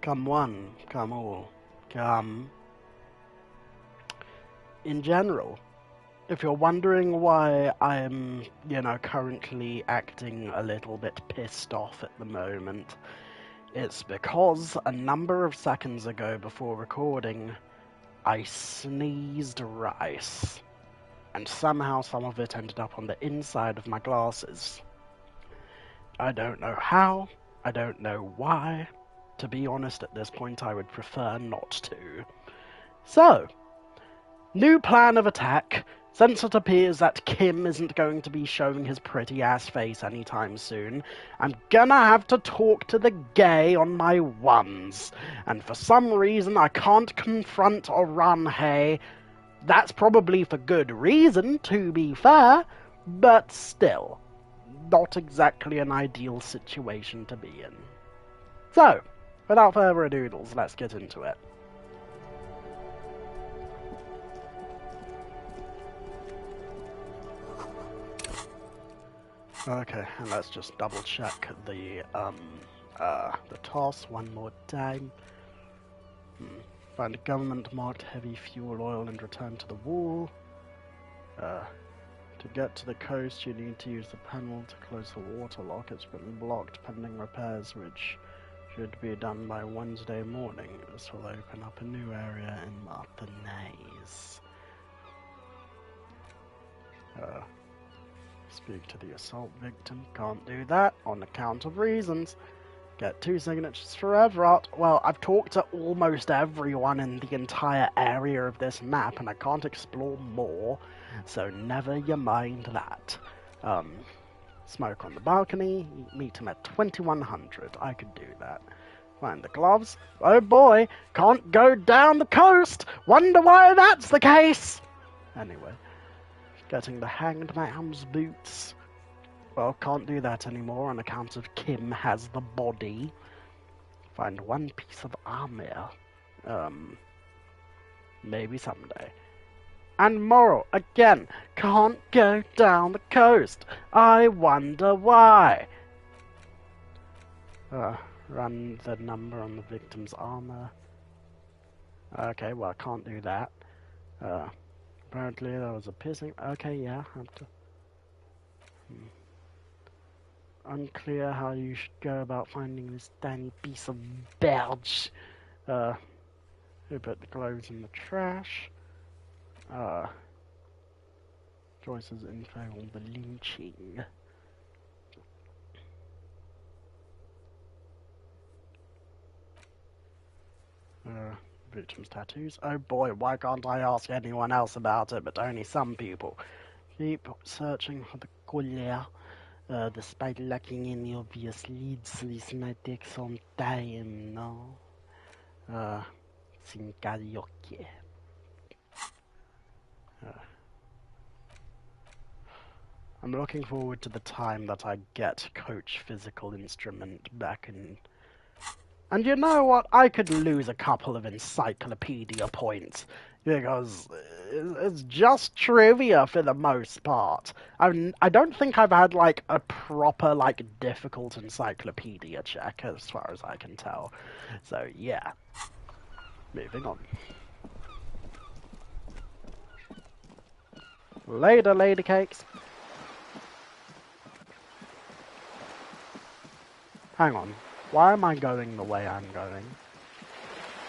Come one, come all, come. In general, if you're wondering why I'm, currently acting a little bit pissed off at the moment, it's because a number of seconds ago before recording, I sneezed rice. And somehow some of it ended up on the inside of my glasses. I don't know how, I don't know why. To be honest, at this point I would prefer not to. So, new plan of attack. Since it appears that Kim isn't going to be showing his pretty ass face anytime soon, I'm gonna have to talk to the gay on my ones. And for some reason I can't confront or run hay. That's probably for good reason, to be fair, but still, not exactly an ideal situation to be in. So, without further ado, let's get into it. Okay, and let's just double check the toss one more time. Find a government-marked heavy fuel oil and return to the wall. To get to the coast, you need to use the panel to close the water lock. It's been blocked pending repairs, which should be done by Wednesday morning. This will open up a new area in Martinez. Speak to the assault victim. Can't do that on account of reasons. Get 2 signatures for Everett. Well, I've talked to almost everyone in the entire area of this map, and I can't explore more, so never you mind that. Smoke on the balcony. Meet him at 2100. I could do that. Find the gloves. Oh boy, can't go down the coast. Wonder why that's the case. Anyway, getting the hanged man's boots. Well, can't do that anymore on account of Kim has the body. Find one piece of armor. Maybe someday. And moral, again, can't go down the coast. I wonder why. Run the number on the victim's armor. Okay, well, I can't do that. Apparently there was a piercing. Okay, yeah, I have to... Unclear how you should go about finding this tiny piece of belch. Who put the clothes in the trash? Joyce's info on the lynching. Victim's tattoos. Oh boy, why can't I ask anyone else about it, but only some people. Keep searching for the collar. Despite lacking any obvious leads, this might take some time, no? Sin karaoke. I'm looking forward to the time that I get Coach Physical Instrument back in... And you know what? I could lose a couple of encyclopedia points, because it's just trivia for the most part. I don't think I've had, like, a proper, like, difficult encyclopedia check, as far as I can tell. So, yeah. Moving on. Later, lady cakes. Hang on. Why am I going the way I'm going?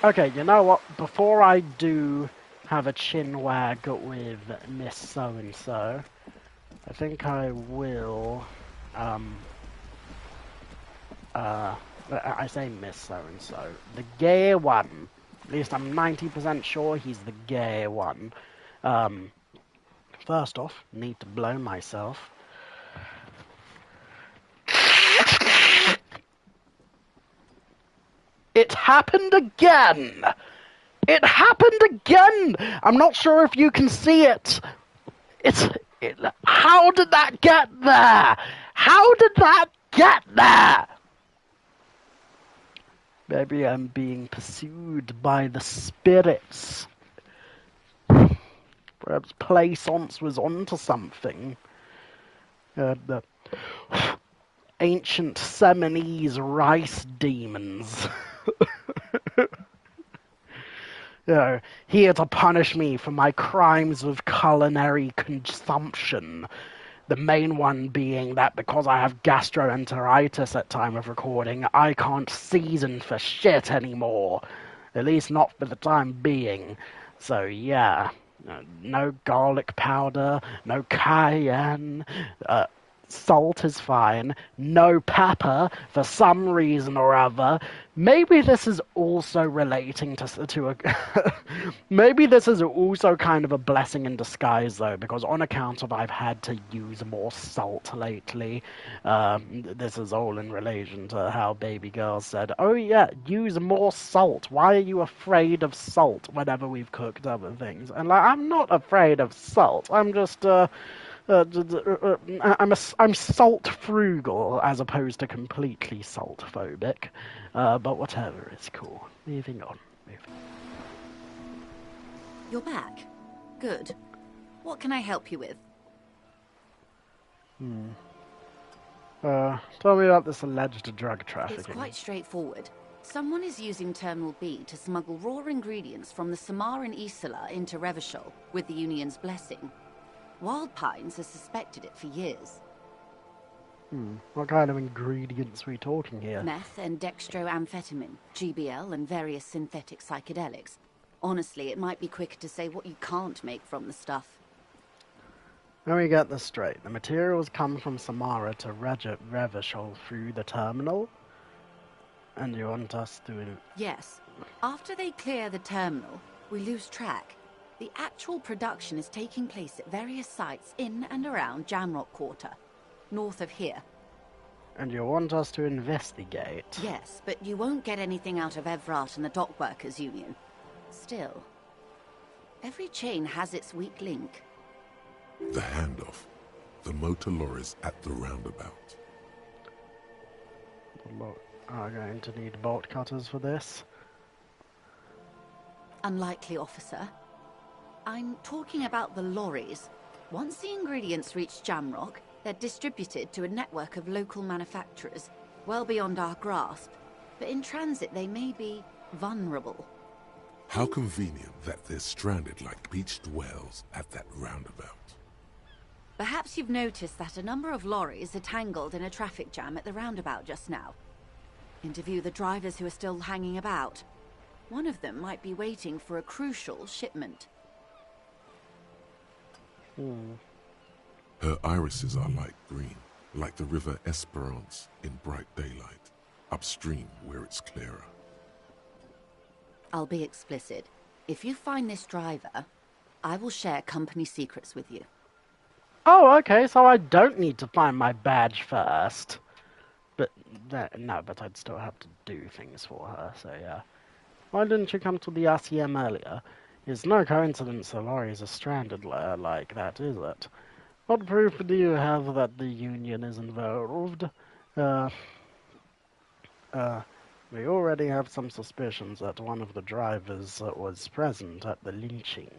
Okay, you know what? Before I do have a chin wag with Miss So-and-so, I think I will, I say Miss So-and-so, the gay one. At least I'm 90% sure he's the gay one. First off, need to blow myself. It happened again! It happened again! I'm not sure if you can see it. How did that get there? How did that get there? Maybe I'm being pursued by the spirits. Perhaps Plaisance was onto something. The ancient Seminese rice demons. here to punish me for my crimes of culinary consumption. The main one being that because I have gastroenteritis at time of recording, I can't season for shit anymore. At least not for the time being. So yeah, no garlic powder, no cayenne, salt is fine, no pepper for some reason or other. Maybe this is also relating to a maybe this is also kind of a blessing in disguise though, because on account of I've had to use more salt lately. This is all in relation to how baby girl said, "Oh yeah, use more salt. Why are you afraid of salt whenever we've cooked other things?" And like, I'm not afraid of salt. I'm just I'm salt frugal as opposed to completely salt phobic, but whatever, it's cool. Moving on. You're back. Good. What can I help you with? Tell me about this alleged drug trafficking. It's quite straightforward. Someone is using Terminal B to smuggle raw ingredients from the Samar and Isola into Revachol with the Union's blessing. Wild Pines has suspected it for years. What kind of ingredients are we talking here? Meth and dextroamphetamine, GBL and various synthetic psychedelics. Honestly, it might be quicker to say what you can't make from the stuff. Let me get this straight. The materials come from Samara to Revachol through the terminal? And you want us to... Yes. After they clear the terminal, we lose track. The actual production is taking place at various sites in and around Jamrock Quarter, north of here. And you want us to investigate? Yes, but you won't get anything out of Evrat and the Dockworkers Union. Still, every chain has its weak link. The handoff. The motor lorries at the roundabout. Are going to need bolt cutters for this? Unlikely, officer. I'm talking about the lorries. Once the ingredients reach Jamrock, they're distributed to a network of local manufacturers, well beyond our grasp. But in transit, they may be vulnerable. How convenient that they're stranded like beached whales at that roundabout. Perhaps you've noticed that a number of lorries are tangled in a traffic jam at the roundabout just now. Interview the drivers who are still hanging about. One of them might be waiting for a crucial shipment. Her irises are light green, like the river Esperance in bright daylight, upstream where it's clearer. I'll be explicit. If you find this driver, I will share company secrets with you. Oh, okay, so I don't need to find my badge first. But, no, but I'd still have to do things for her, so yeah. Why didn't you come to the Elysium earlier? It's no coincidence the lorries are stranded like that, is it? What proof do you have that the Union is involved? We already have some suspicions that one of the drivers was present at the lynching.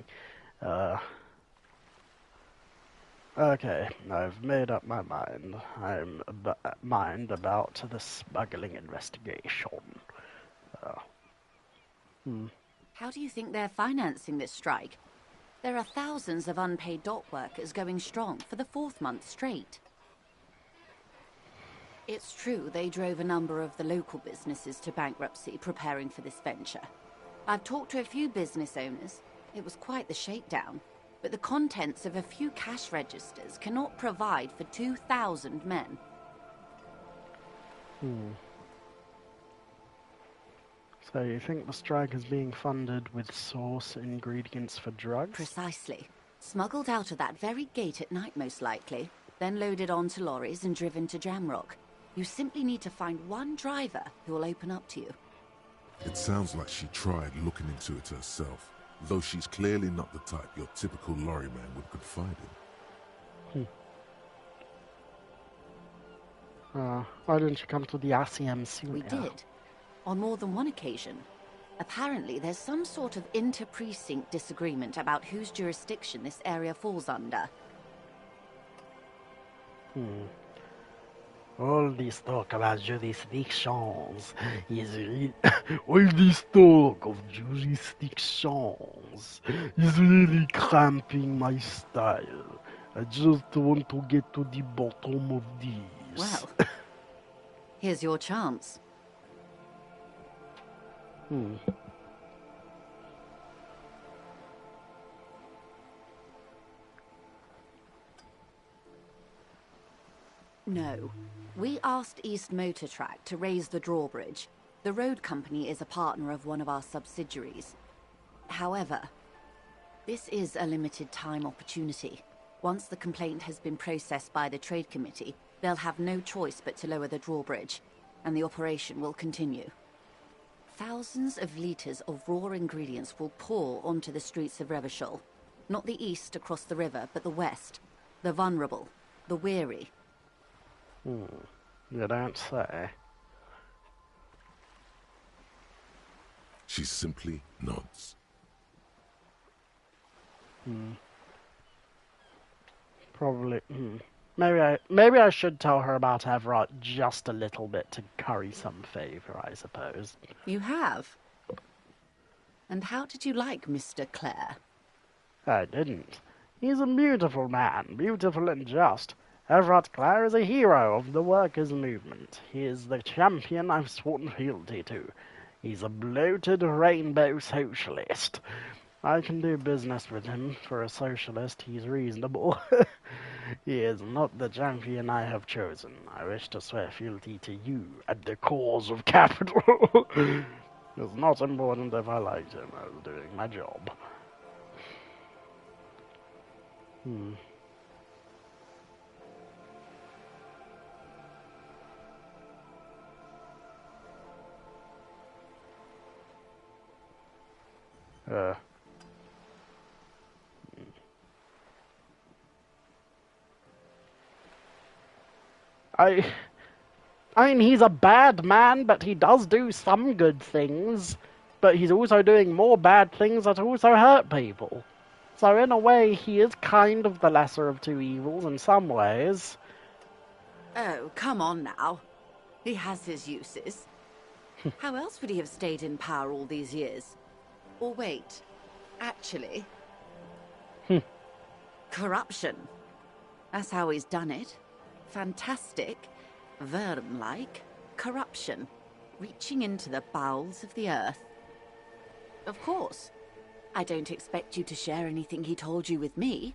Okay, I've made up my mind about the smuggling investigation. How do you think they're financing this strike? There are thousands of unpaid dock workers going strong for the 4th month straight. It's true they drove a number of the local businesses to bankruptcy preparing for this venture. I've talked to a few business owners. It was quite the shakedown. But the contents of a few cash registers cannot provide for 2,000 men. So you think the strike is being funded with source ingredients for drugs? Precisely. Smuggled out of that very gate at night, most likely. Then loaded onto lorries and driven to Jamrock. You simply need to find one driver who will open up to you. It sounds like she tried looking into it herself, though she's clearly not the type your typical lorry man would confide in. Why didn't you come to the Elysium sooner? We did. On more than one occasion. Apparently, there's some sort of inter-precinct disagreement about whose jurisdiction this area falls under. All this talk about jurisdictions is all this talk of jurisdictions is really cramping my style. I just want to get to the bottom of this. Well, here's your chance. No. We asked East Motor Track to raise the drawbridge. The road company is a partner of one of our subsidiaries. However, this is a limited time opportunity. Once the complaint has been processed by the trade committee, they'll have no choice but to lower the drawbridge, and the operation will continue. Thousands of litres of raw ingredients will pour onto the streets of Revachol. Not the east across the river, but the west. The vulnerable, the weary. You don't say. She simply nods. Probably. Maybe I should tell her about Everett just a little bit to curry some favour, I suppose. You have? And how did you like Mr. Clare? I didn't. He's a beautiful man, beautiful and just. Everett Clare is a hero of the workers' movement. He is the champion I've sworn fealty to. He's a bloated rainbow socialist. I can do business with him. For a socialist, he's reasonable. He is not the champion I have chosen. I wish to swear fealty to you and the cause of capital. It's not important if I liked him. I was doing my job. I mean, he's a bad man, but he does do some good things. But he's also doing more bad things that also hurt people. So in a way, he is kind of the lesser of two evils in some ways. Oh, come on now. He has his uses. How else would he have stayed in power all these years? Or wait, actually... Corruption. That's how he's done it. Fantastic, Verne-like corruption, reaching into the bowels of the earth. Of course, I don't expect you to share anything he told you with me.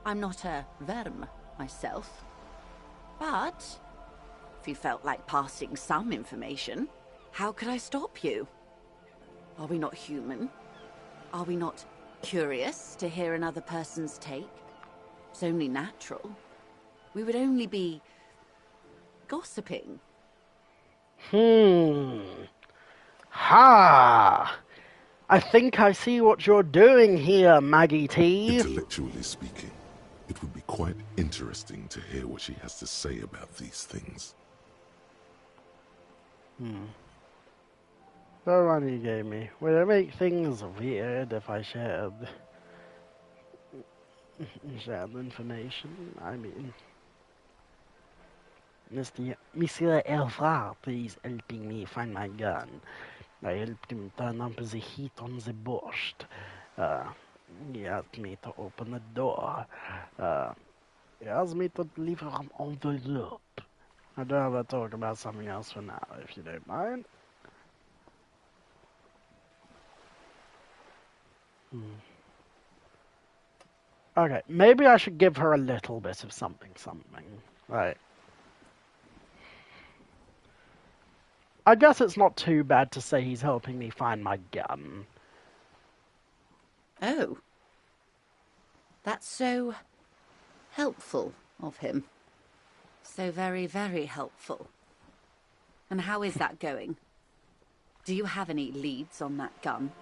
I'm not a Verne myself. But if you felt like passing some information, how could I stop you? Are we not human? Are we not curious to hear another person's take? It's only natural. We would only be gossiping. Ha! I think I see what you're doing here, Maggie T. Intellectually speaking, it would be quite interesting to hear what she has to say about these things. The one you gave me. Would it make things weird if I shared information? I mean... Monsieur Elfard is helping me find my gun. I helped him turn up the heat on the borscht. He asked me to open the door. He asked me to deliver an envelope. I'd rather talk about something else for now, if you don't mind. Okay, maybe I should give her a little bit of something. Right. I guess it's not too bad to say he's helping me find my gun. Oh. That's so helpful of him. So very, very helpful. And how is that going? Do you have any leads on that gun?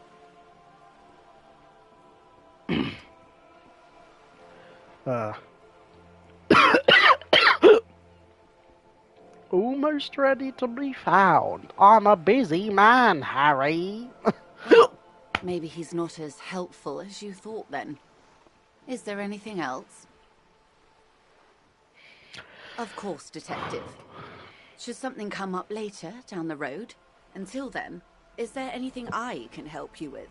Almost ready to be found. I'm a busy man, Harry. Well, maybe he's not as helpful as you thought then. Is there anything else? Of course, Detective. Should something come up later, down the road? Until then, is there anything I can help you with?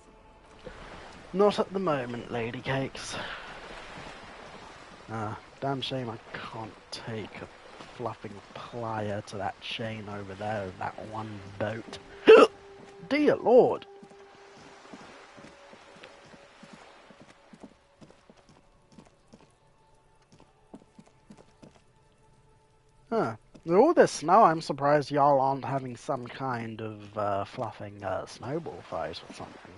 Not at the moment, Lady Cakes. Damn shame I can't take a fluffing plier to that chain over there of that one boat. Dear Lord! Huh. With all this snow, I'm surprised y'all aren't having some kind of fluffing snowball fight or something.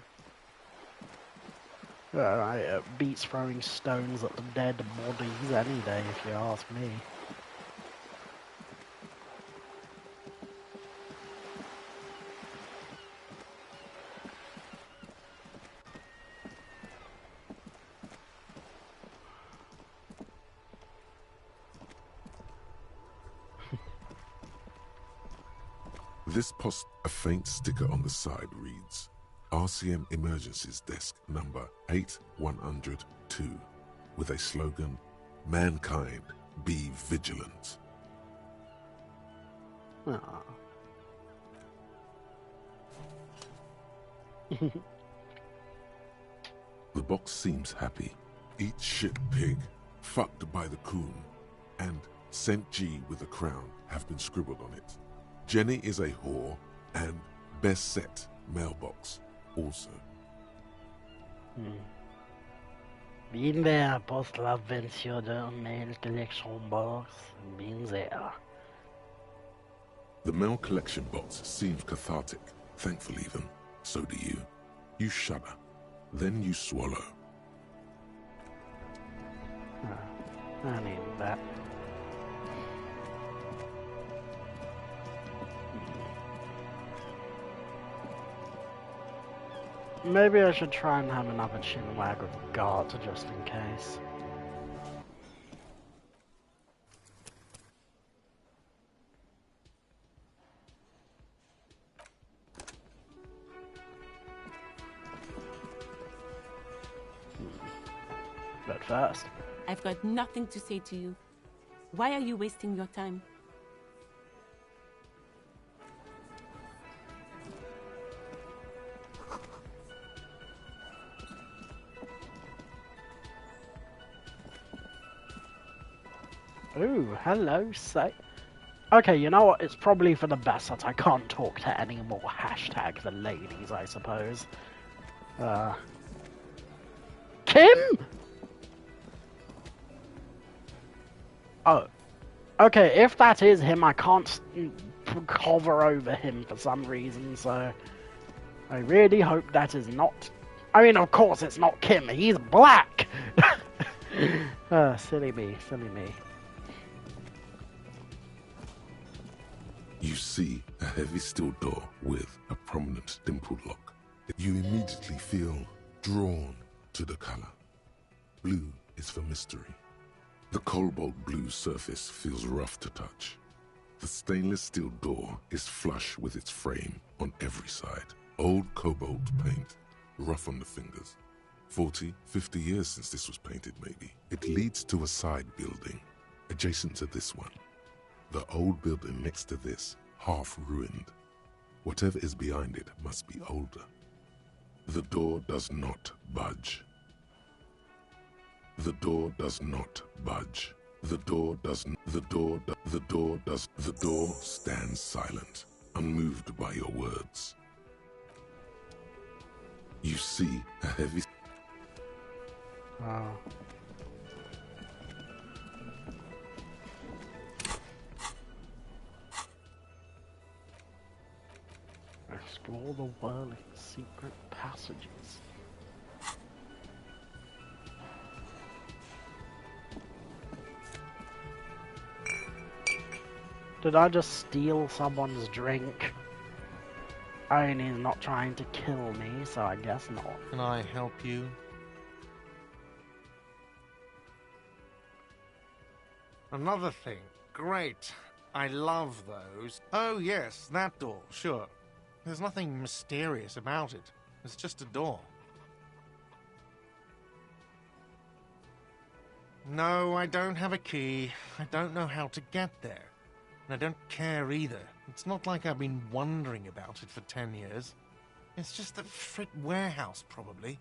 It beats throwing stones at the dead bodies any day, if you ask me. A faint sticker on the side reads, RCM Emergencies Desk number 8102, with a slogan, Mankind, be vigilant. Aww. The box seems happy. Eat shit pig, fucked by the coon, and St. G with a crown have been scribbled on it. Jenny is a whore, and best set mailbox also. Been there, post l'avventure de mail collection box. Been there. The mail collection box seems cathartic, thankful even. So do you. You shudder. Then you swallow. I need that. Maybe I should try and have another chinwag of guard just in case. But first... I've got nothing to say to you. Why are you wasting your time? Ooh, hello, say. Okay, you know what? It's probably for the best that I can't talk to any more hashtag the ladies, I suppose. Kim? Oh. Okay, if that is him, I can't hover over him for some reason, so... I really hope that is not... I mean, of course it's not Kim, he's black! Silly me, silly me. You see a heavy steel door with a prominent dimpled lock. You immediately feel drawn to the color. Blue is for mystery. The cobalt blue surface feels rough to touch. The stainless steel door is flush with its frame on every side. Old cobalt paint, rough on the fingers. 40, 50 years since this was painted maybe. It leads to a side building, adjacent to this one. The old building next to this, half ruined. Whatever is behind it must be older. The door does not budge. The door does not budge. The door stands silent, unmoved by your words. You see a heavy... Explore the whirling secret passages. Did I just steal someone's drink? I mean, he's not trying to kill me, so I guess not. Can I help you? Another thing. Great. I love those. Oh yes, that door, sure. There's nothing mysterious about it. It's just a door. No, I don't have a key. I don't know how to get there. I don't care either. It's not like I've been wondering about it for 10 years. It's just a frit warehouse, probably.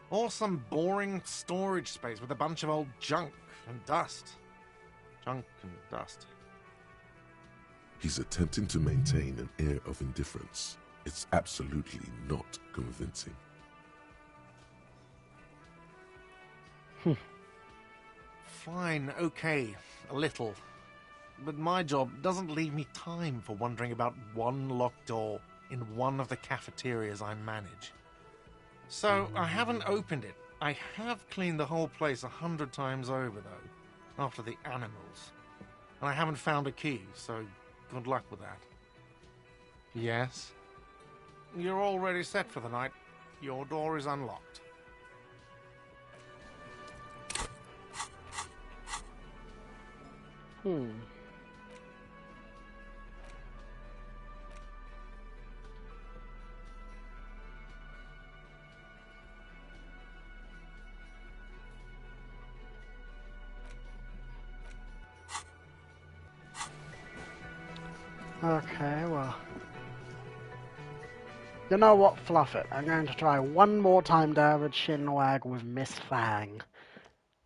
Or some boring storage space with a bunch of old junk and dust. Junk and dust. He's attempting to maintain an air of indifference. It's absolutely not convincing. Fine, okay, a little. But my job doesn't leave me time for wondering about one locked door in one of the cafeterias I manage. So I haven't opened it. I have cleaned the whole place 100 times over, though, after the animals. And I haven't found a key, so good luck with that. Yes? You're already set for the night. Your door is unlocked. Okay, well... You know what, fluff it. I'm going to try one more time to have a chinwag with Miss Fang.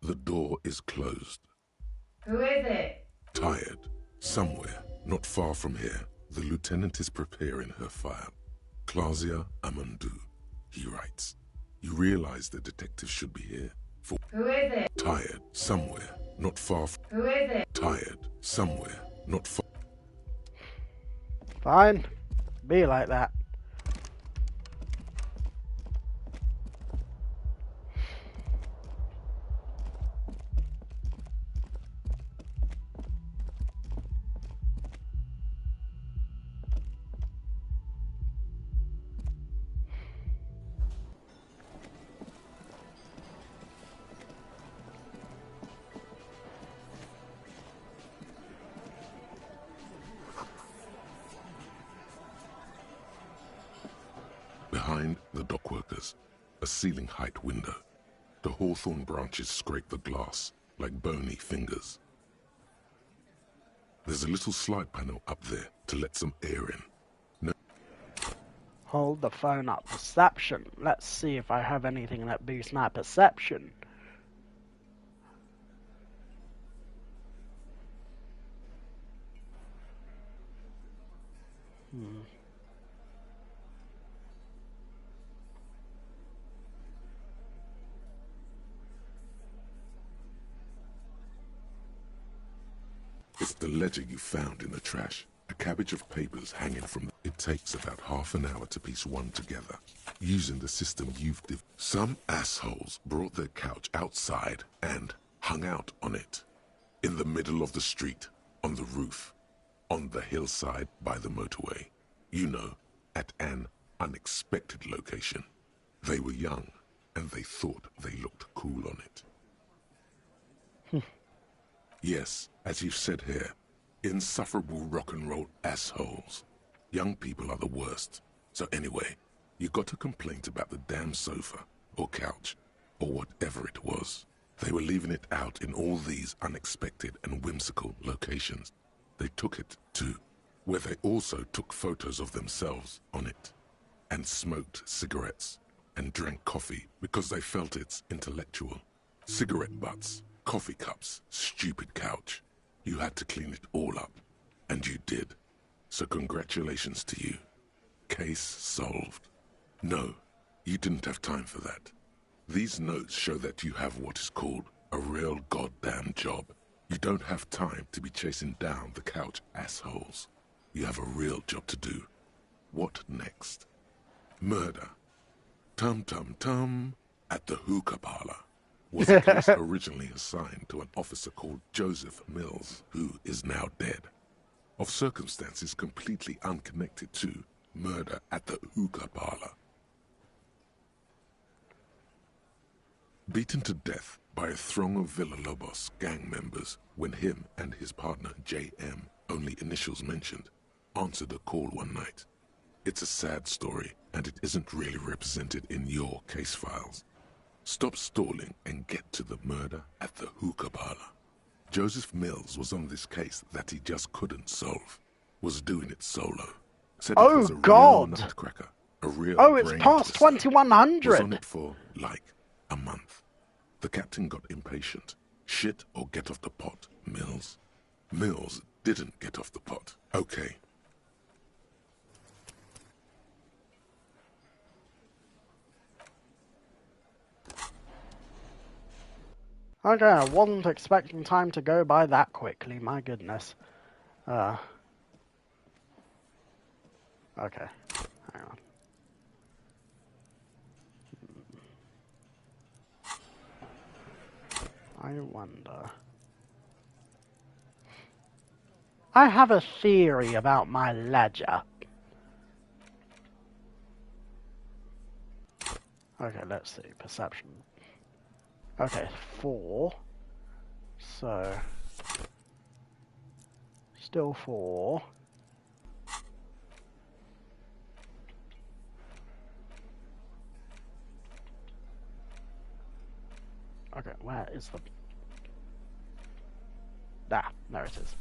The door is closed. Who is it? Tired. Somewhere, not far from here, the lieutenant is preparing her file. Clausia Amandu, he writes. You realize the detective should be here. For Who is it? tired. Somewhere, not far from... Who is it? Tired. Somewhere, not far... Fine. Be like that. Behind the dockworkers, a ceiling-height window. The hawthorn branches scrape the glass like bony fingers. There's a little slide panel up there to let some air in. No. Hold the phone up. Perception. Let's see if I have anything that boosts my perception. It's the ledger you found in the trash. A cabbage of papers hanging from... It takes about half an hour to piece one together, using the system you've... Some assholes brought their couch outside and hung out on it. In the middle of the street, on the roof, on the hillside by the motorway. You know, at an unexpected location. They were young, and they thought they looked cool on it. Yes, as you've said here, insufferable rock and roll assholes. Young people are the worst. So anyway, you got a complaint about the damn sofa, or couch, or whatever it was. They were leaving it out in all these unexpected and whimsical locations. They took it to where they also took photos of themselves on it, and smoked cigarettes, and drank coffee because they felt it's intellectual. Cigarette butts. Coffee cups, stupid couch. You had to clean it all up, and you did. So congratulations to you. Case solved. No, you didn't have time for that. These notes show that you have what is called a real goddamn job. You don't have time to be chasing down the couch assholes. You have a real job to do. What next? Murder. Tum tum tum at the hookah parlor. Was a case originally assigned to an officer called Joseph Mills, who is now dead, of circumstances completely unconnected to murder at the hookah parlor. Beaten to death by a throng of Villalobos gang members when him and his partner J.M., only initials mentioned, answered a call one night. It's a sad story, and it isn't really represented in your case files. Stop stalling and get to the murder at the hookah parlor. Joseph Mills was on this case that he just couldn't solve. Was doing it solo. Said it was a real God! nutcracker. A real Oh, it's brain past twister. 2100! Was on it for, like, a month. The captain got impatient. Shit or get off the pot, Mills. Mills didn't get off the pot. Okay. Okay, I wasn't expecting time to go by that quickly, my goodness. Okay, hang on. I wonder... I have a theory about my ledger. Okay, let's see. Perception. Okay, 4. So... Still 4. Okay, where is the... Ah, there it is.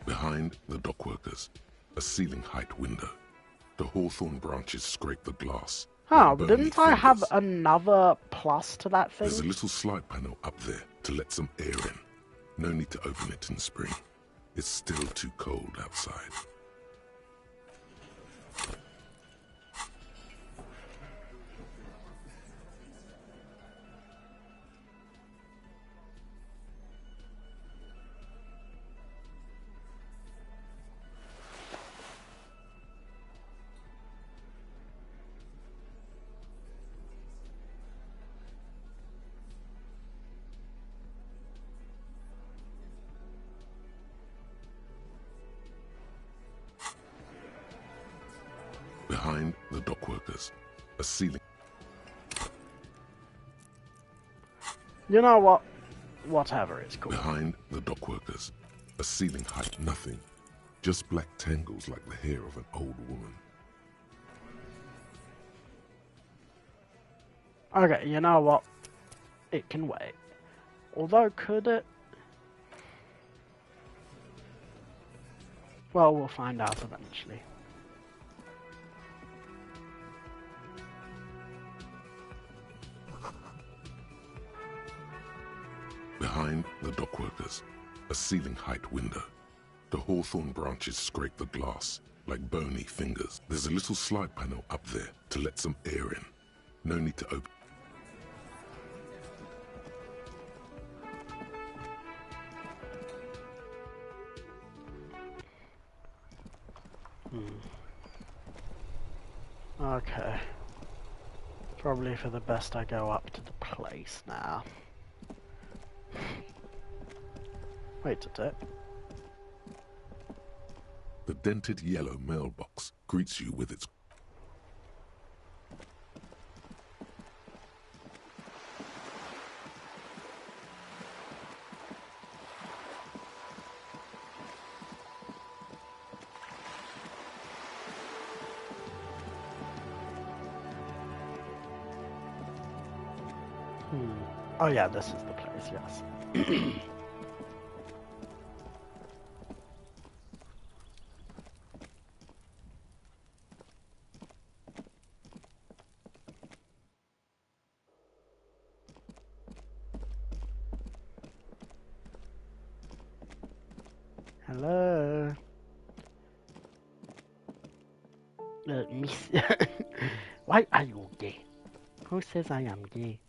Behind the dockworkers, a ceiling height window. The hawthorn branches scrape the glass. Oh, like didn't bony I have fingers. another plus to that thing? There's a little slide panel up there to let some air in. No need to open it in spring. It's still too cold outside. Behind the dockworkers, a ceiling. You know what? Whatever it's called. Behind the dockworkers, a ceiling height nothing. Just black tangles like the hair of an old woman. Okay, you know what? It can wait. Although, could it? Well, we'll find out eventually. Behind the dockworkers, a ceiling height window. The hawthorn branches scrape the glass like bony fingers. There's a little slide panel up there to let some air in. No need to open. Okay. Probably for the best I go up to the place now. Wait a tick. The dented yellow mailbox greets you with its... Oh yeah, this is the place, yes. Hello? Miss... Why are you gay? Who says I am gay?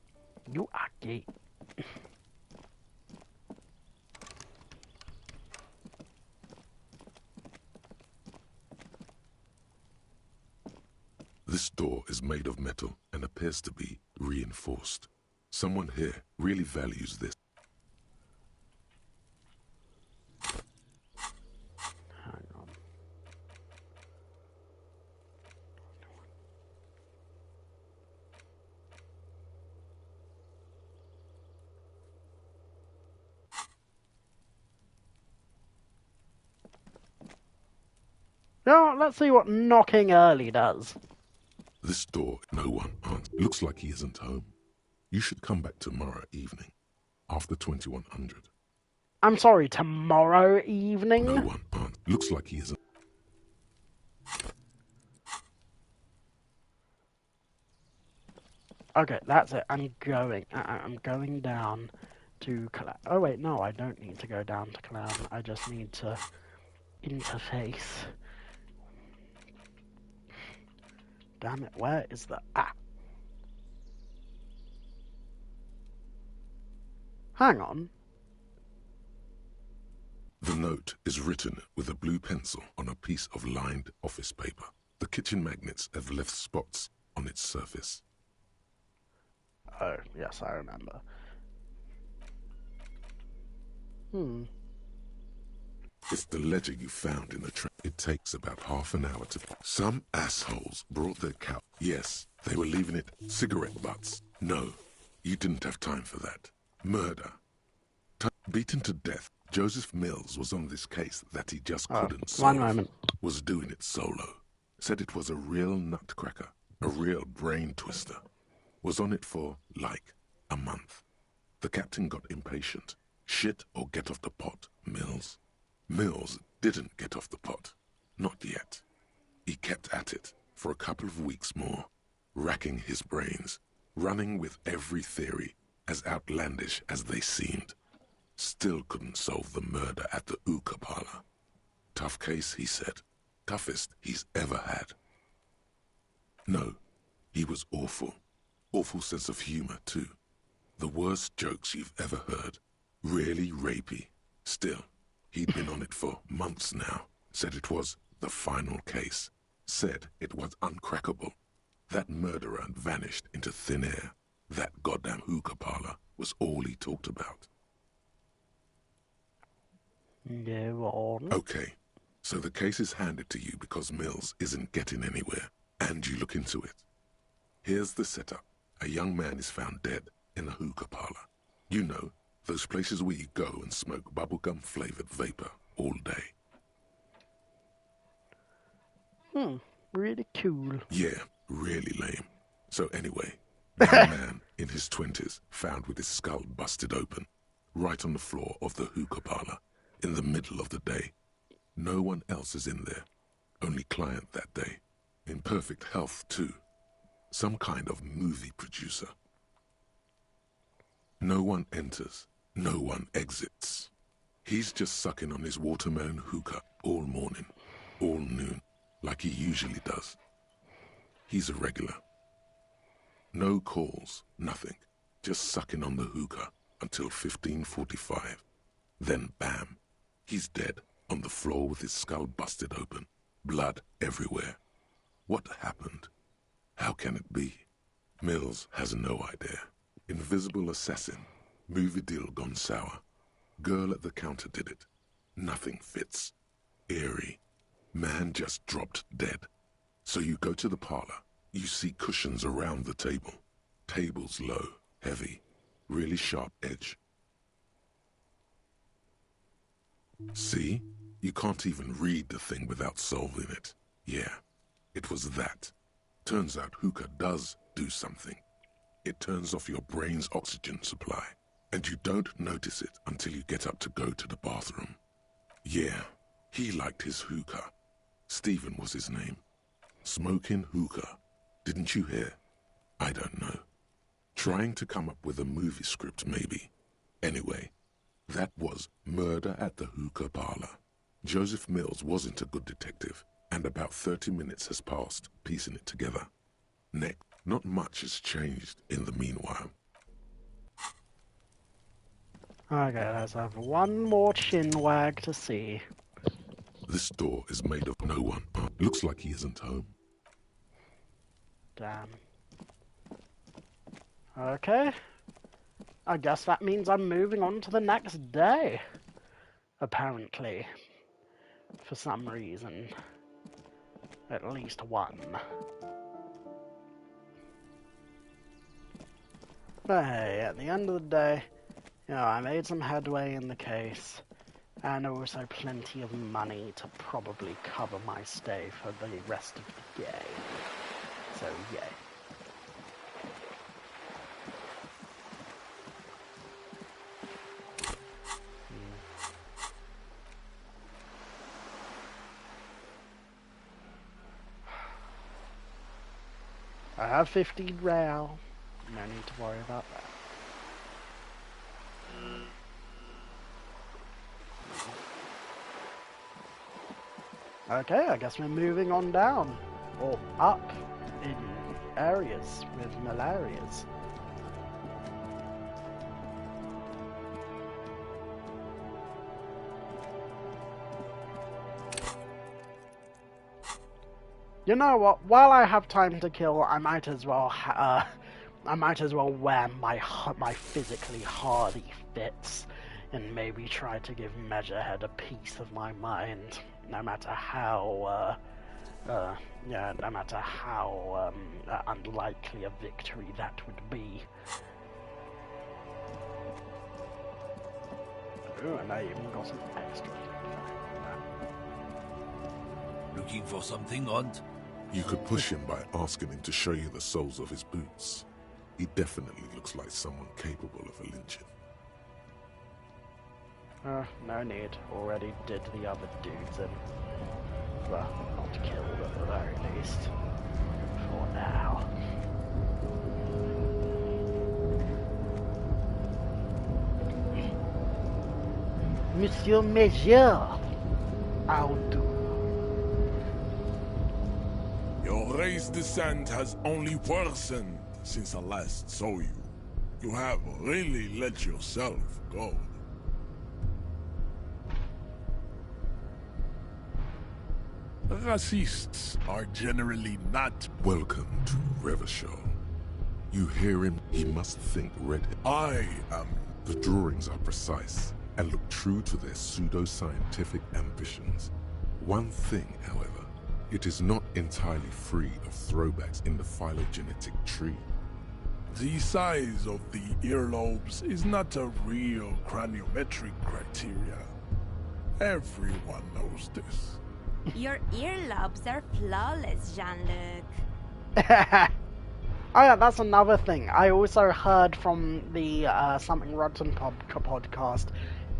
You are gay. This door is made of metal and appears to be reinforced. Someone here really values this. Hang on. No, let's see what knocking early does. This door, no one answers. Looks like he isn't home. You should come back tomorrow evening, after 2100. I'm sorry, tomorrow evening? No one answers. Looks like he isn't. Okay, that's it. I'm going. I'm going down to Clown. Oh wait, no, I don't need to go down to Clown. I just need to interface. Damn it, where is the... Ah! Hang on. The note is written with a blue pencil on a piece of lined office paper. The kitchen magnets have left spots on its surface. Oh, yes, I remember. It's the letter you found in the train. It takes about half an hour to... Some assholes brought their cow. Yes, they were leaving it cigarette butts. No, you didn't have time for that. Murder. Beaten to death. Joseph Mills was on this case that he just couldn't solve. 1 moment. Was doing it solo. Said it was a real nutcracker. A real brain twister. Was on it for, like, a month. The captain got impatient. Shit or get off the pot, Mills. Mills didn't get off the pot. Not yet. He kept at it for a couple of weeks more, racking his brains, running with every theory, as outlandish as they seemed. Still couldn't solve the murder at the hookah parlor. Tough case, he said. Toughest he's ever had. No, he was awful. Awful sense of humor, too. The worst jokes you've ever heard. Really rapey. Still, he'd been on it for months now. Said it was the final case. Said it was uncrackable. That murderer had vanished into thin air. That goddamn hookah parlor was all he talked about. Go on. Okay, so the case is handed to you because Mills isn't getting anywhere, and you look into it. Here's the setup. A young man is found dead in a hookah parlor. You know, those places where you go and smoke bubblegum-flavored vapor all day. Really cool. Yeah, really lame. So anyway, young man in his 20s found with his skull busted open, right on the floor of the hookah parlor, in the middle of the day. No one else is in there. Only client that day. In perfect health, too. Some kind of movie producer. No one enters. No one exits. He's just sucking on his watermelon hookah all morning, all noon, like he usually does. He's a regular. No calls, nothing. Just sucking on the hookah until 15:45. Then bam, he's dead on the floor with his skull busted open, blood everywhere. What happened? How can it be? Mills has no idea. Invisible assassin. Movie deal gone sour. Girl at the counter did it. Nothing fits. Eerie. Man just dropped dead. So you go to the parlor. You see cushions around the table. Table's low, heavy, really sharp edge. See? You can't even read the thing without solving it. Yeah, it was that. Turns out hookah does do something. It turns off your brain's oxygen supply, and you don't notice it until you get up to go to the bathroom. Yeah, he liked his hookah. Stephen was his name. Smoking hookah. Didn't you hear? I don't know. Trying to come up with a movie script, maybe. Anyway, that was Murder at the Hookah Parlor. Joseph Mills wasn't a good detective, and about 30 minutes has passed piecing it together. Next, not much has changed in the meanwhile. Okay, let's have one more chin wag to see. This door is made of no one. Looks like he isn't home. Damn. Okay. I guess that means I'm moving on to the next day. Apparently. For some reason. At least one. But hey, at the end of the day, you know, I made some headway in the case, and also plenty of money to probably cover my stay for the rest of the day. So, yeah. I have 15 real. No need to worry about that. Okay, I guess we're moving on down. Or up in areas with malarias. You know what? While I have time to kill, I might as well wear my physically hardy fits, and maybe try to give Measurehead a piece of my mind, no matter how unlikely a victory that would be. Ooh, and I even got some extra. Looking for something, Aunt? You could push him by asking him to show you the soles of his boots. He definitely looks like someone capable of a lynching. No need. Already did the other dudes in. Well, not killed at the very least. For now. Monsieur Major, how do? Your race descent has only worsened since I last saw you. You have really let yourself go. Racists are generally not welcome to Revachol. You hear him, he must think red. I am. The drawings are precise and look true to their pseudo-scientific ambitions. One thing, however, it is not entirely free of throwbacks in the phylogenetic tree. The size of the earlobes is not a real craniometric criteria. Everyone knows this. Your earlobes are flawless, Jean-Luc. Oh yeah, that's another thing. I also heard from the Something Rotten podcast,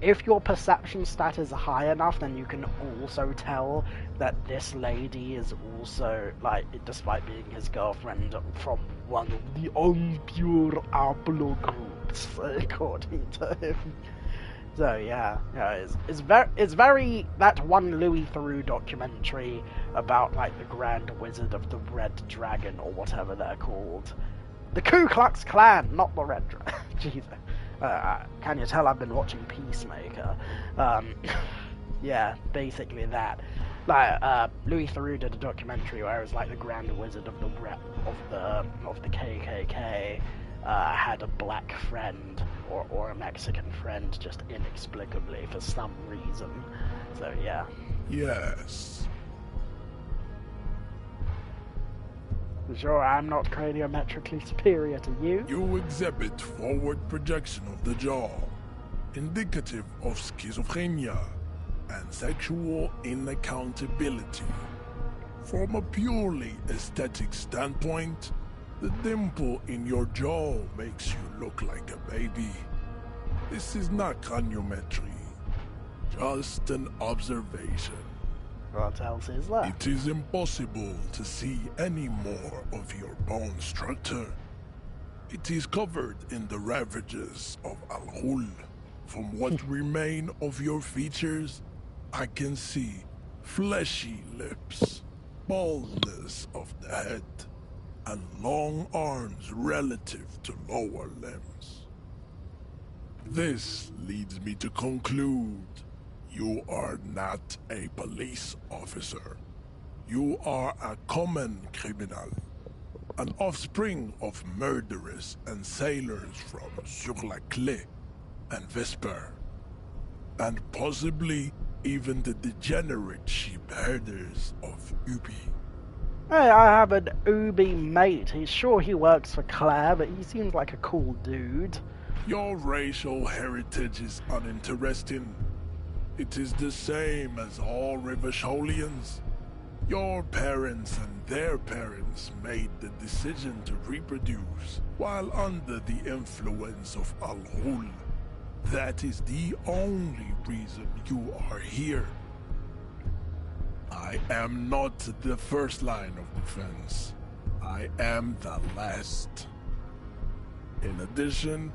if your perception stat is high enough, then you can also tell that this lady is also, like, despite being his girlfriend, from one of the unpure Apollo groups, according to him. So yeah, it's very that one Louis Theroux documentary about like the Grand Wizard of the Red Dragon or whatever they're called, the Ku Klux Klan, not the Red Dragon. Jesus, can you tell I've been watching Peacemaker? Yeah, basically that. Like Louis Theroux did a documentary where it was like the Grand Wizard of the KKK. Had a black friend or a Mexican friend just inexplicably for some reason. So yeah. Yes. Sure, I'm not craniometrically superior to you. You exhibit forward projection of the jaw, indicative of schizophrenia and sexual inaccountability. From a purely aesthetic standpoint, the dimple in your jaw makes you look like a baby. This is not craniometry, just an observation. What else is that? It is impossible to see any more of your bone structure. It is covered in the ravages of Al-Ghul. From what remain of your features, I can see fleshy lips, baldness of the head, and long arms relative to lower limbs. This leads me to conclude you are not a police officer. You are a common criminal, an offspring of murderers and sailors from Sur-la-Clé and Vesper, and possibly even the degenerate sheep herders of Ubi. Hey, I have an Ubi mate. He's sure he works for Claire, but he seems like a cool dude. Your racial heritage is uninteresting. It is the same as all Revacholians. Your parents and their parents made the decision to reproduce while under the influence of Al-Ghul. That is the only reason you are here. I am not the first line of defense. I am the last. In addition,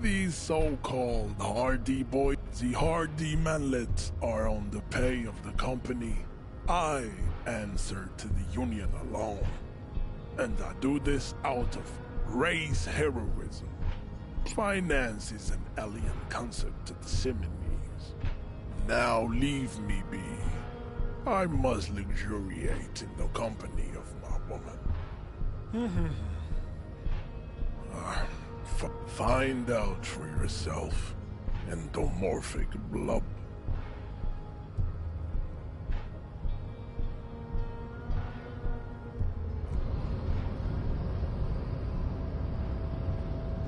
these so-called Hardy boys, the Hardy manlets, are on the pay of the company. I answer to the Union alone. And I do this out of race heroism. Finance is an alien concept to the Seminoles. Now leave me be. I must luxuriate in the company of my woman. Find out for yourself, endomorphic blub.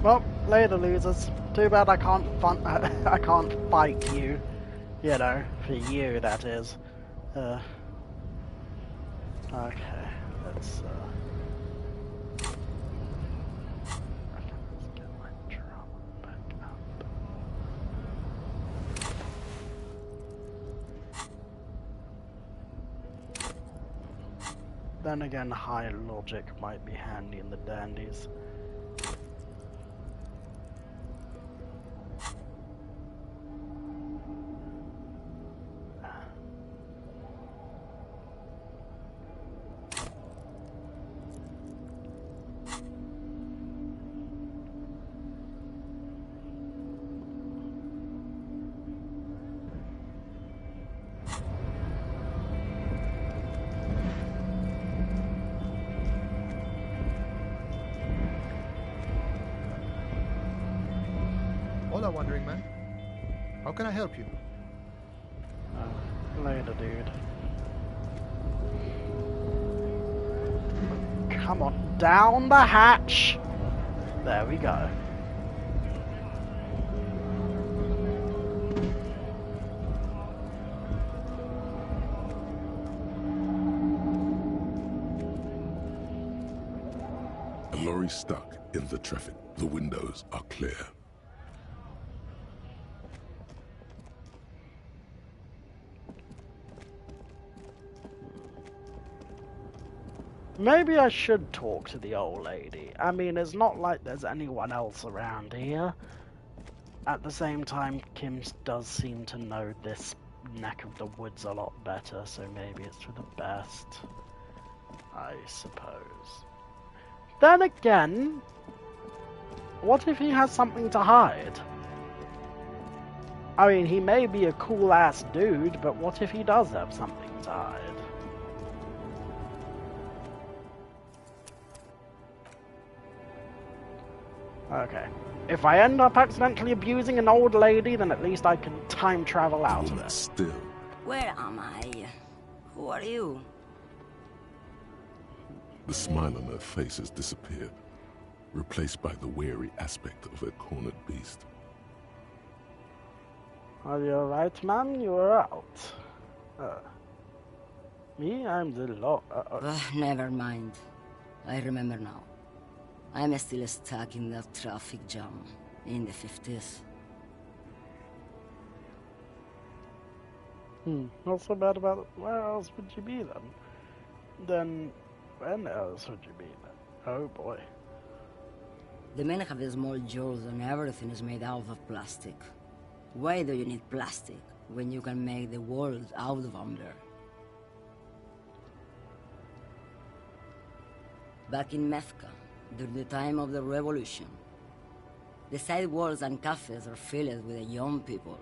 Well, later, losers. Too bad I can't I can't fight you. You know, for you, that is. Okay, let's get my drum back up. Then again, high logic might be handy in the dandies. Hola, Wandering Man. How can I help you? Later, dude. Come on, down the hatch! There we go. A lorry stuck in the traffic. The windows are clear. Maybe I should talk to the old lady. I mean, it's not like there's anyone else around here. At the same time, Kim does seem to know this neck of the woods a lot better, so maybe it's for the best, I suppose. Then again, what if he has something to hide? I mean, he may be a cool-ass dude, but what if he does have something to hide? Okay. If I end up accidentally abusing an old lady, then at least I can time travel out of it. Still. Where am I? Who are you? The smile on her face has disappeared, replaced by the wary aspect of a cornered beast. Are you alright, man? You are out. Me? I'm the law. Never mind. I remember now. I'm still stuck in that traffic jam in the 50s. Not so bad about it. Where else would you be then? Then, when else would you be then? Oh boy. The men have small jaws and everything is made out of plastic. Why do you need plastic when you can make the world out of amber? Back in Mecca, during the time of the revolution, the sidewalks and cafes are filled with young people.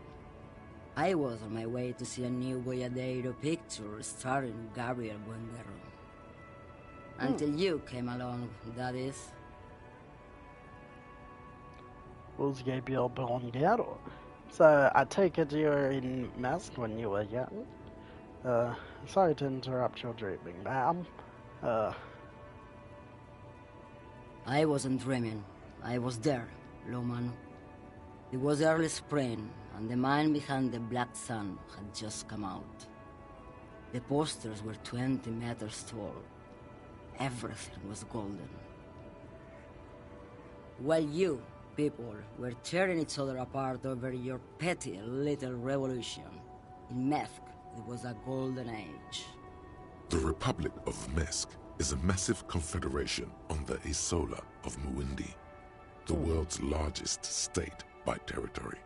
I was on my way to see a new Boyadero picture starring Gabriel Buenguerro. Until you came along, that is. Was Gabriel Buenguerro? So, I take it you were in Mesk when you were young? Sorry to interrupt your dreaming, ma'am. I wasn't dreaming. I was there, Lomano. It was early spring, and the man behind the black sun had just come out. The posters were 20 meters tall. Everything was golden. While you, people, were tearing each other apart over your petty little revolution, in Methk, it was a golden age. The Republic of Mesk is a massive confederation on the Isola of Muindi, the world's largest state by territory.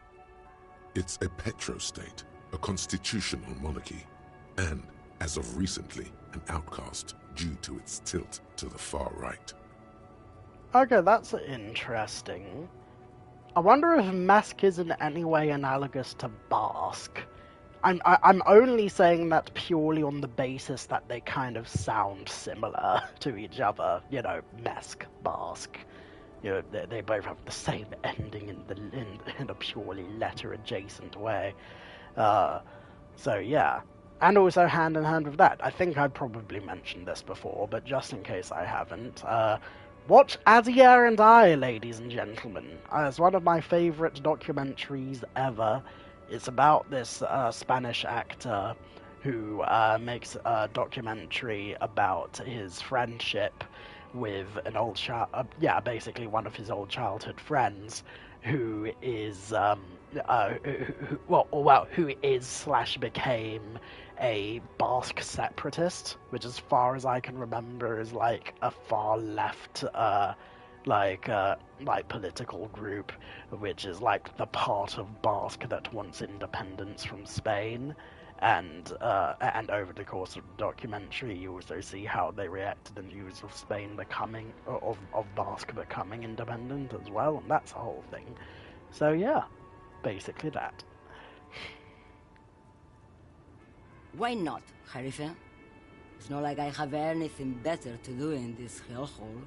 It's a petrostate, a constitutional monarchy, and, as of recently, an outcast due to its tilt to the far right. Okay, that's interesting. I wonder if Mask is in any way analogous to Bask. I'm only saying that purely on the basis that they kind of sound similar to each other. You know, Mask, Bask. You know, they both have the same ending in a purely letter-adjacent way. So yeah. And also hand in hand with that, I think I've probably mentioned this before, but just in case I haven't, watch Adia and I, ladies and gentlemen. It's one of my favourite documentaries ever. It's about this Spanish actor who makes a documentary about his friendship with an old basically one of his old childhood friends, who is who is / became a Basque separatist, which, as far as I can remember, is like a far left political group, which is like the part of Basque that wants independence from Spain. And over the course of the documentary, you also see how they react to the news of Spain becoming of Basque becoming independent as well, and that's the whole thing. So yeah, basically that. Why not, Harife? It's not like I have anything better to do in this hellhole.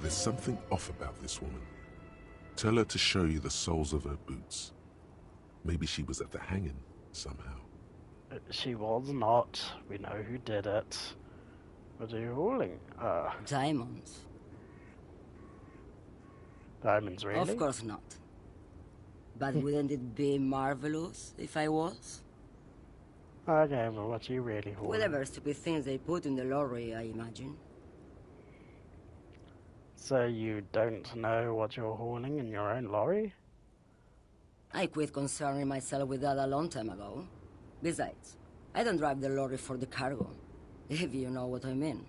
There's something off about this woman. Tell her to show you the soles of her boots. Maybe she was at the hanging somehow. She was not. We know who did it. What are you hauling? Diamonds. Diamonds, really? Of course not. But wouldn't it be marvelous if I was? Okay, well, what are you really hauling? Whatever stupid things they put in the lorry, I imagine. So you don't know what you're hauling in your own lorry? I quit concerning myself with that a long time ago. Besides, I don't drive the lorry for the cargo, if you know what I mean.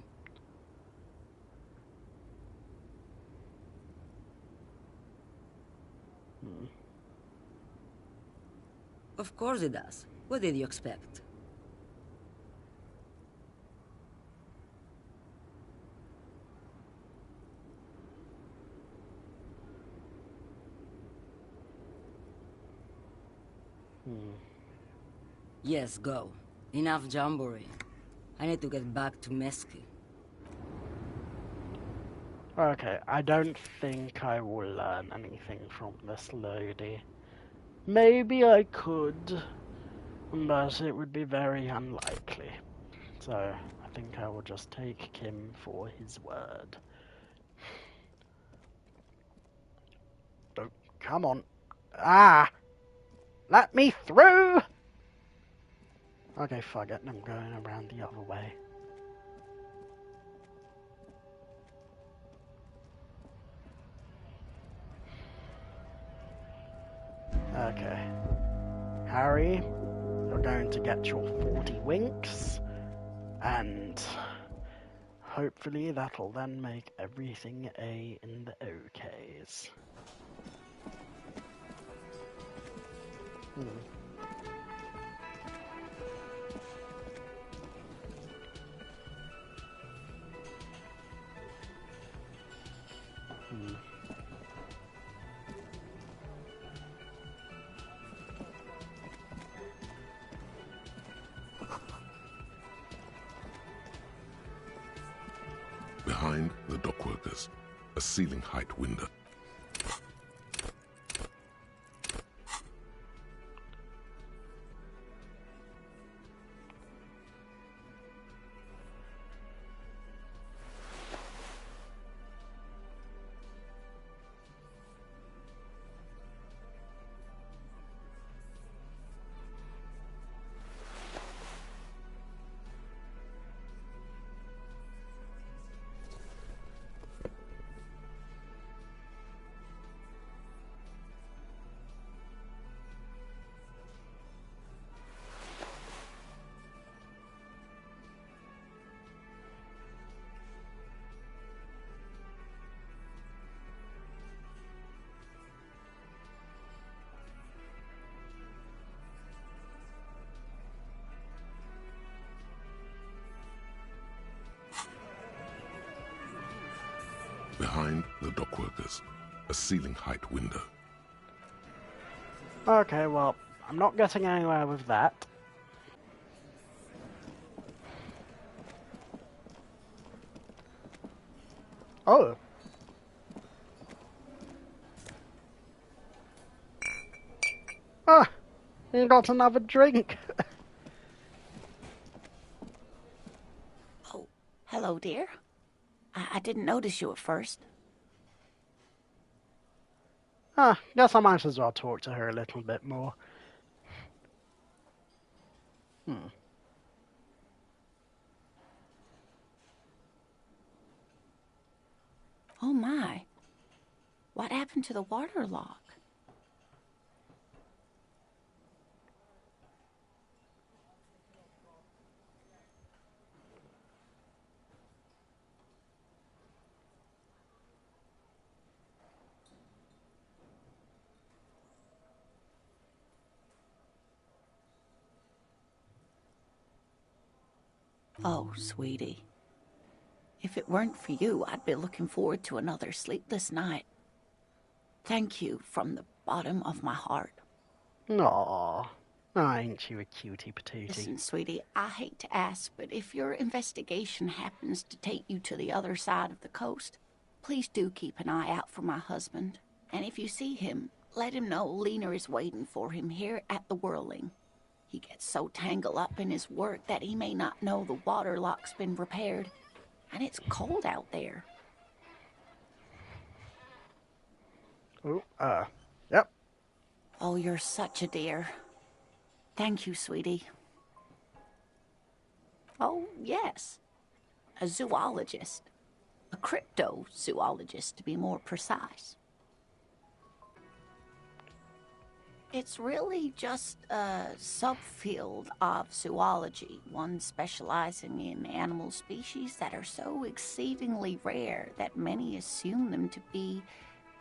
Of course it does. What did you expect? Yes, go. Enough jamboree. I need to get back to Mesky. Okay, I don't think I will learn anything from this lady. Maybe I could, but it would be very unlikely. So, I think I will just take Kim for his word. Oh, come on. Ah! Let me through! Okay, fuck it, I'm going around the other way. Okay. Harry, you're going to get your 40 winks, and hopefully that'll then make everything A in the OKs. Behind the dockworkers, a ceiling-height window. Behind the dockworkers, a ceiling-height window. Okay, well, I'm not getting anywhere with that. Oh. Ah, you got another drink. Oh, hello, dear. I didn't notice you at first. Ah, guess I might as well talk to her a little bit more. Oh my. What happened to the water lock? Oh, sweetie. If it weren't for you, I'd be looking forward to another sleepless night. Thank you from the bottom of my heart. Aww. Oh, ain't you a cutie patootie? Listen, sweetie, I hate to ask, but if your investigation happens to take you to the other side of the coast, please do keep an eye out for my husband. And if you see him, let him know Lena is waiting for him here at the Whirling. He gets so tangled up in his work that he may not know the water lock's been repaired. And it's cold out there. Oh, yep. Oh, you're such a dear. Thank you, sweetie. Oh, yes. A zoologist. A cryptozoologist, to be more precise. It's really just a subfield of zoology, one specializing in animal species that are so exceedingly rare that many assume them to be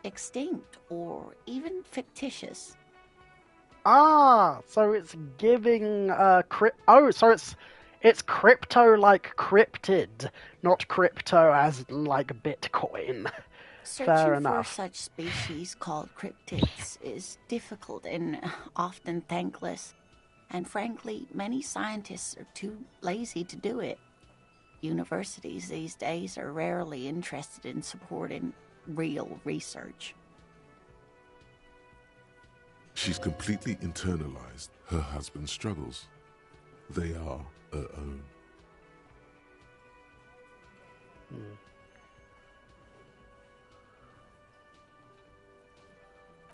extinct or even fictitious. Ah, so it's giving so it's crypto like cryptid, not crypto as in like Bitcoin. Fair Searching enough. for such species called cryptids is difficult and often thankless, and frankly, many scientists are too lazy to do it. Universities these days are rarely interested in supporting real research. She's completely internalized her husband's struggles. They are her own.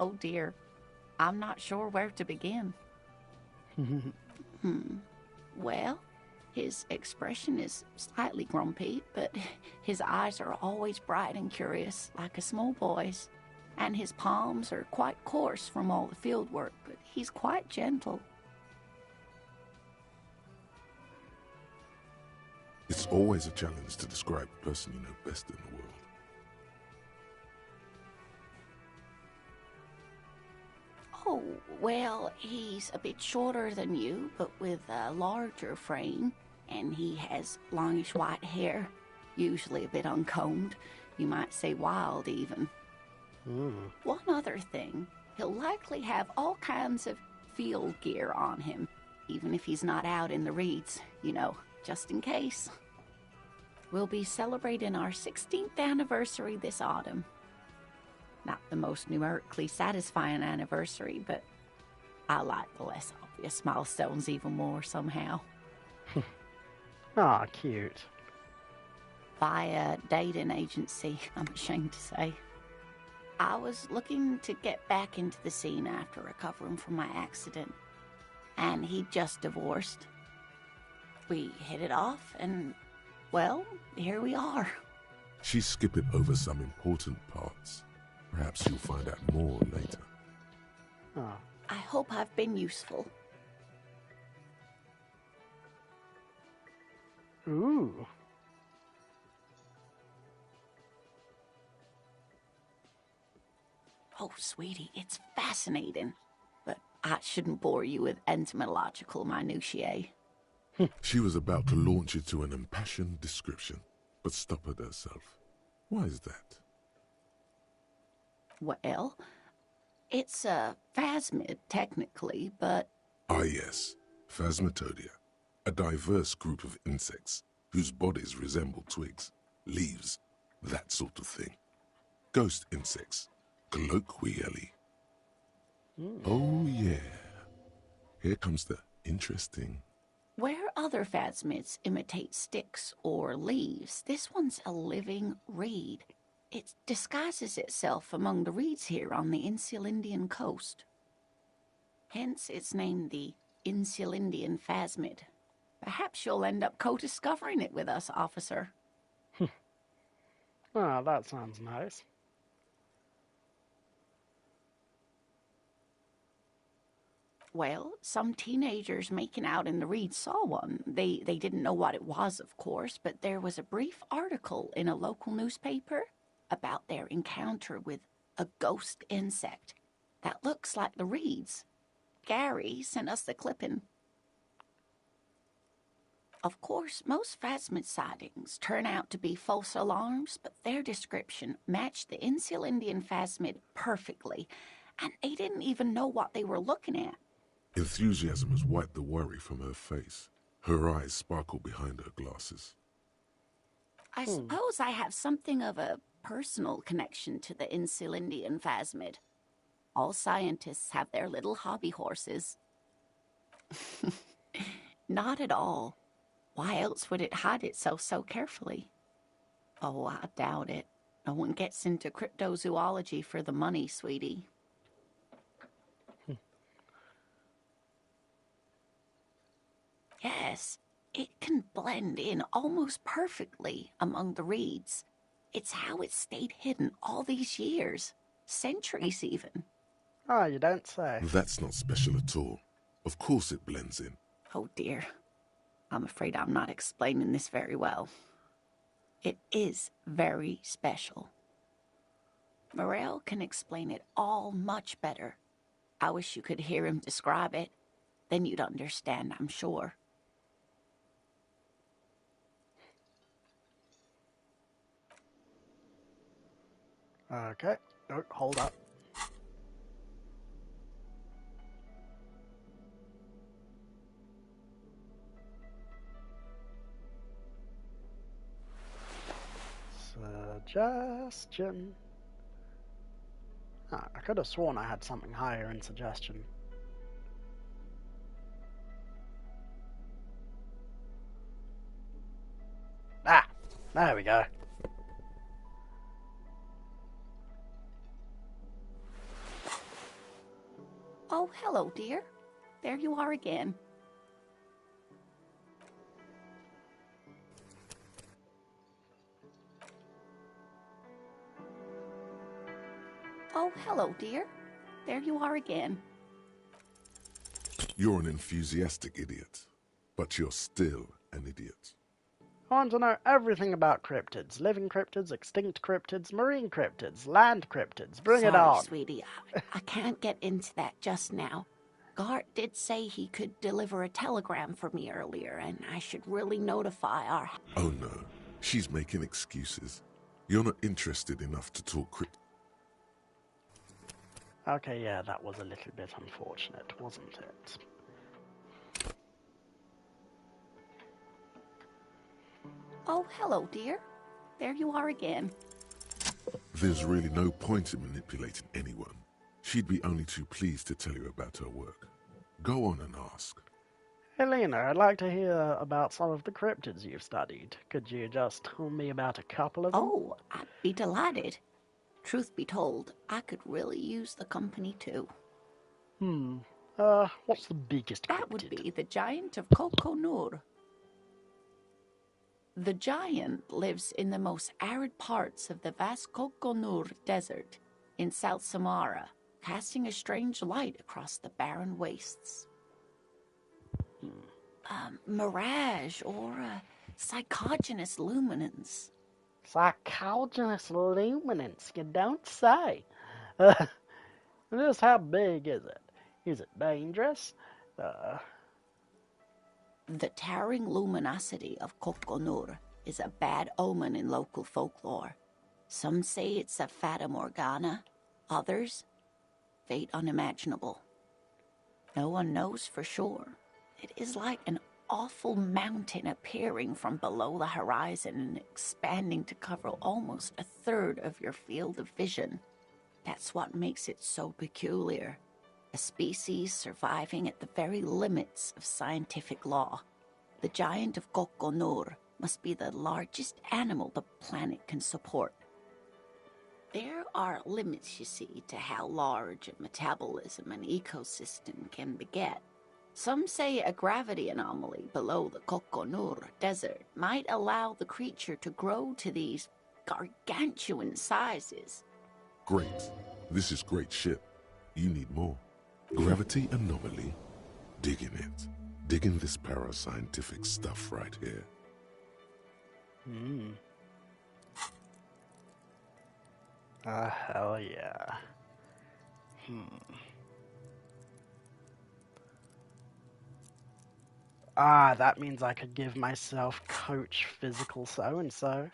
Oh dear, I'm not sure where to begin. Well, his expression is slightly grumpy, but his eyes are always bright and curious, like a small boy's. And his palms are quite coarse from all the field work, but he's quite gentle. It's always a challenge to describe the person you know best in the world. Oh, well, he's a bit shorter than you, but with a larger frame, and he has longish white hair, usually a bit uncombed. You might say wild, even. One other thing, he'll likely have all kinds of field gear on him, even if he's not out in the reeds, you know, just in case. We'll be celebrating our 16th anniversary this autumn. Not the most numerically satisfying anniversary, but I like the less obvious milestones even more somehow. Ah, cute. Via dating agency, I'm ashamed to say. I was looking to get back into the scene after recovering from my accident, and he'd just divorced. We hit it off, and, well, here we are. She's skipping over some important parts. Perhaps you'll find out more later. Oh. I hope I've been useful. Ooh. Oh, sweetie, it's fascinating. But I shouldn't bore you with entomological minutiae. She was about to launch into an impassioned description, but stoppered herself. Why is that? Well, it's a phasmid, technically, but... Ah yes, Phasmatodea. A diverse group of insects whose bodies resemble twigs, leaves, that sort of thing. Ghost insects, colloquially. Oh yeah. Here comes the interesting. Where other phasmids imitate sticks or leaves, this one's a living reed. It disguises itself among the reeds here on the Insulindian coast. Hence, it's named the Insulindian phasmid. Perhaps you'll end up co-discovering it with us, officer. Ah, that sounds nice. Well, some teenagers making out in the reeds saw one. They didn't know what it was, of course, but there was a brief article in a local newspaper about their encounter with a ghost insect that looks like the reeds. Gary sent us the clipping. Of course, most phasmid sightings turn out to be false alarms, but their description matched the Insulindian phasmid perfectly, and they didn't even know what they were looking at. Enthusiasm has wiped the worry from her face. Her eyes sparkle behind her glasses. I suppose I have something of a personal connection to the Insulindian phasmid. All scientists have their little hobby horses. Not at all. Why else would it hide itself so carefully? Oh, I doubt it. No one gets into cryptozoology for the money, sweetie. Yes, it can blend in almost perfectly among the reeds. It's how it's stayed hidden all these years. Centuries, even. Ah, you don't say. That's not special at all. Of course it blends in. Oh, dear. I'm afraid I'm not explaining this very well. It is very special. Morel can explain it all much better. I wish you could hear him describe it. Then you'd understand, I'm sure. Okay. Oh, hold up. Suggestion. Ah, I could have sworn I had something higher in suggestion. Ah, there we go. Oh, hello, dear. There you are again. Oh, hello, dear. There you are again. You're an enthusiastic idiot, but you're still an idiot. I want to know everything about cryptids. Living cryptids, extinct cryptids, marine cryptids, land cryptids. Bring it on. Sorry, sweetie. I can't get into that just now. Gart did say he could deliver a telegram for me earlier, and I should really notify our... Oh no, she's making excuses. You're not interested enough to talk Okay, yeah, that was a little bit unfortunate, wasn't it? Oh, hello, dear. There you are again. There's really no point in manipulating anyone. She'd be only too pleased to tell you about her work. Go on and ask. Helena, I'd like to hear about some of the cryptids you've studied. Could you just tell me about a couple of them? Oh, I'd be delighted. Truth be told, I could really use the company too. What's the biggest cryptid? That would be the giant of Kokonur. The giant lives in the most arid parts of the vast Kokonur Desert in South Samara, casting a strange light across the barren wastes. Mirage or psychogenous luminance. Psychogenous luminance, you don't say. Just how big is it? Is it dangerous? The towering luminosity of Kokonur is a bad omen in local folklore. Some say it's a fata morgana. Others, fate unimaginable. No one knows for sure. It is like an awful mountain appearing from below the horizon and expanding to cover almost a third of your field of vision. That's what makes it so peculiar. A species surviving at the very limits of scientific law. The giant of Kokonur must be the largest animal the planet can support. There are limits, you see, to how large a metabolism an ecosystem can beget. Some say a gravity anomaly below the Kokonur desert might allow the creature to grow to these gargantuan sizes. Great. This is great shit. You need more. Gravity anomaly. Digging it. Digging this parascientific stuff right here. Hell yeah. That means I could give myself coach physical so-and-so.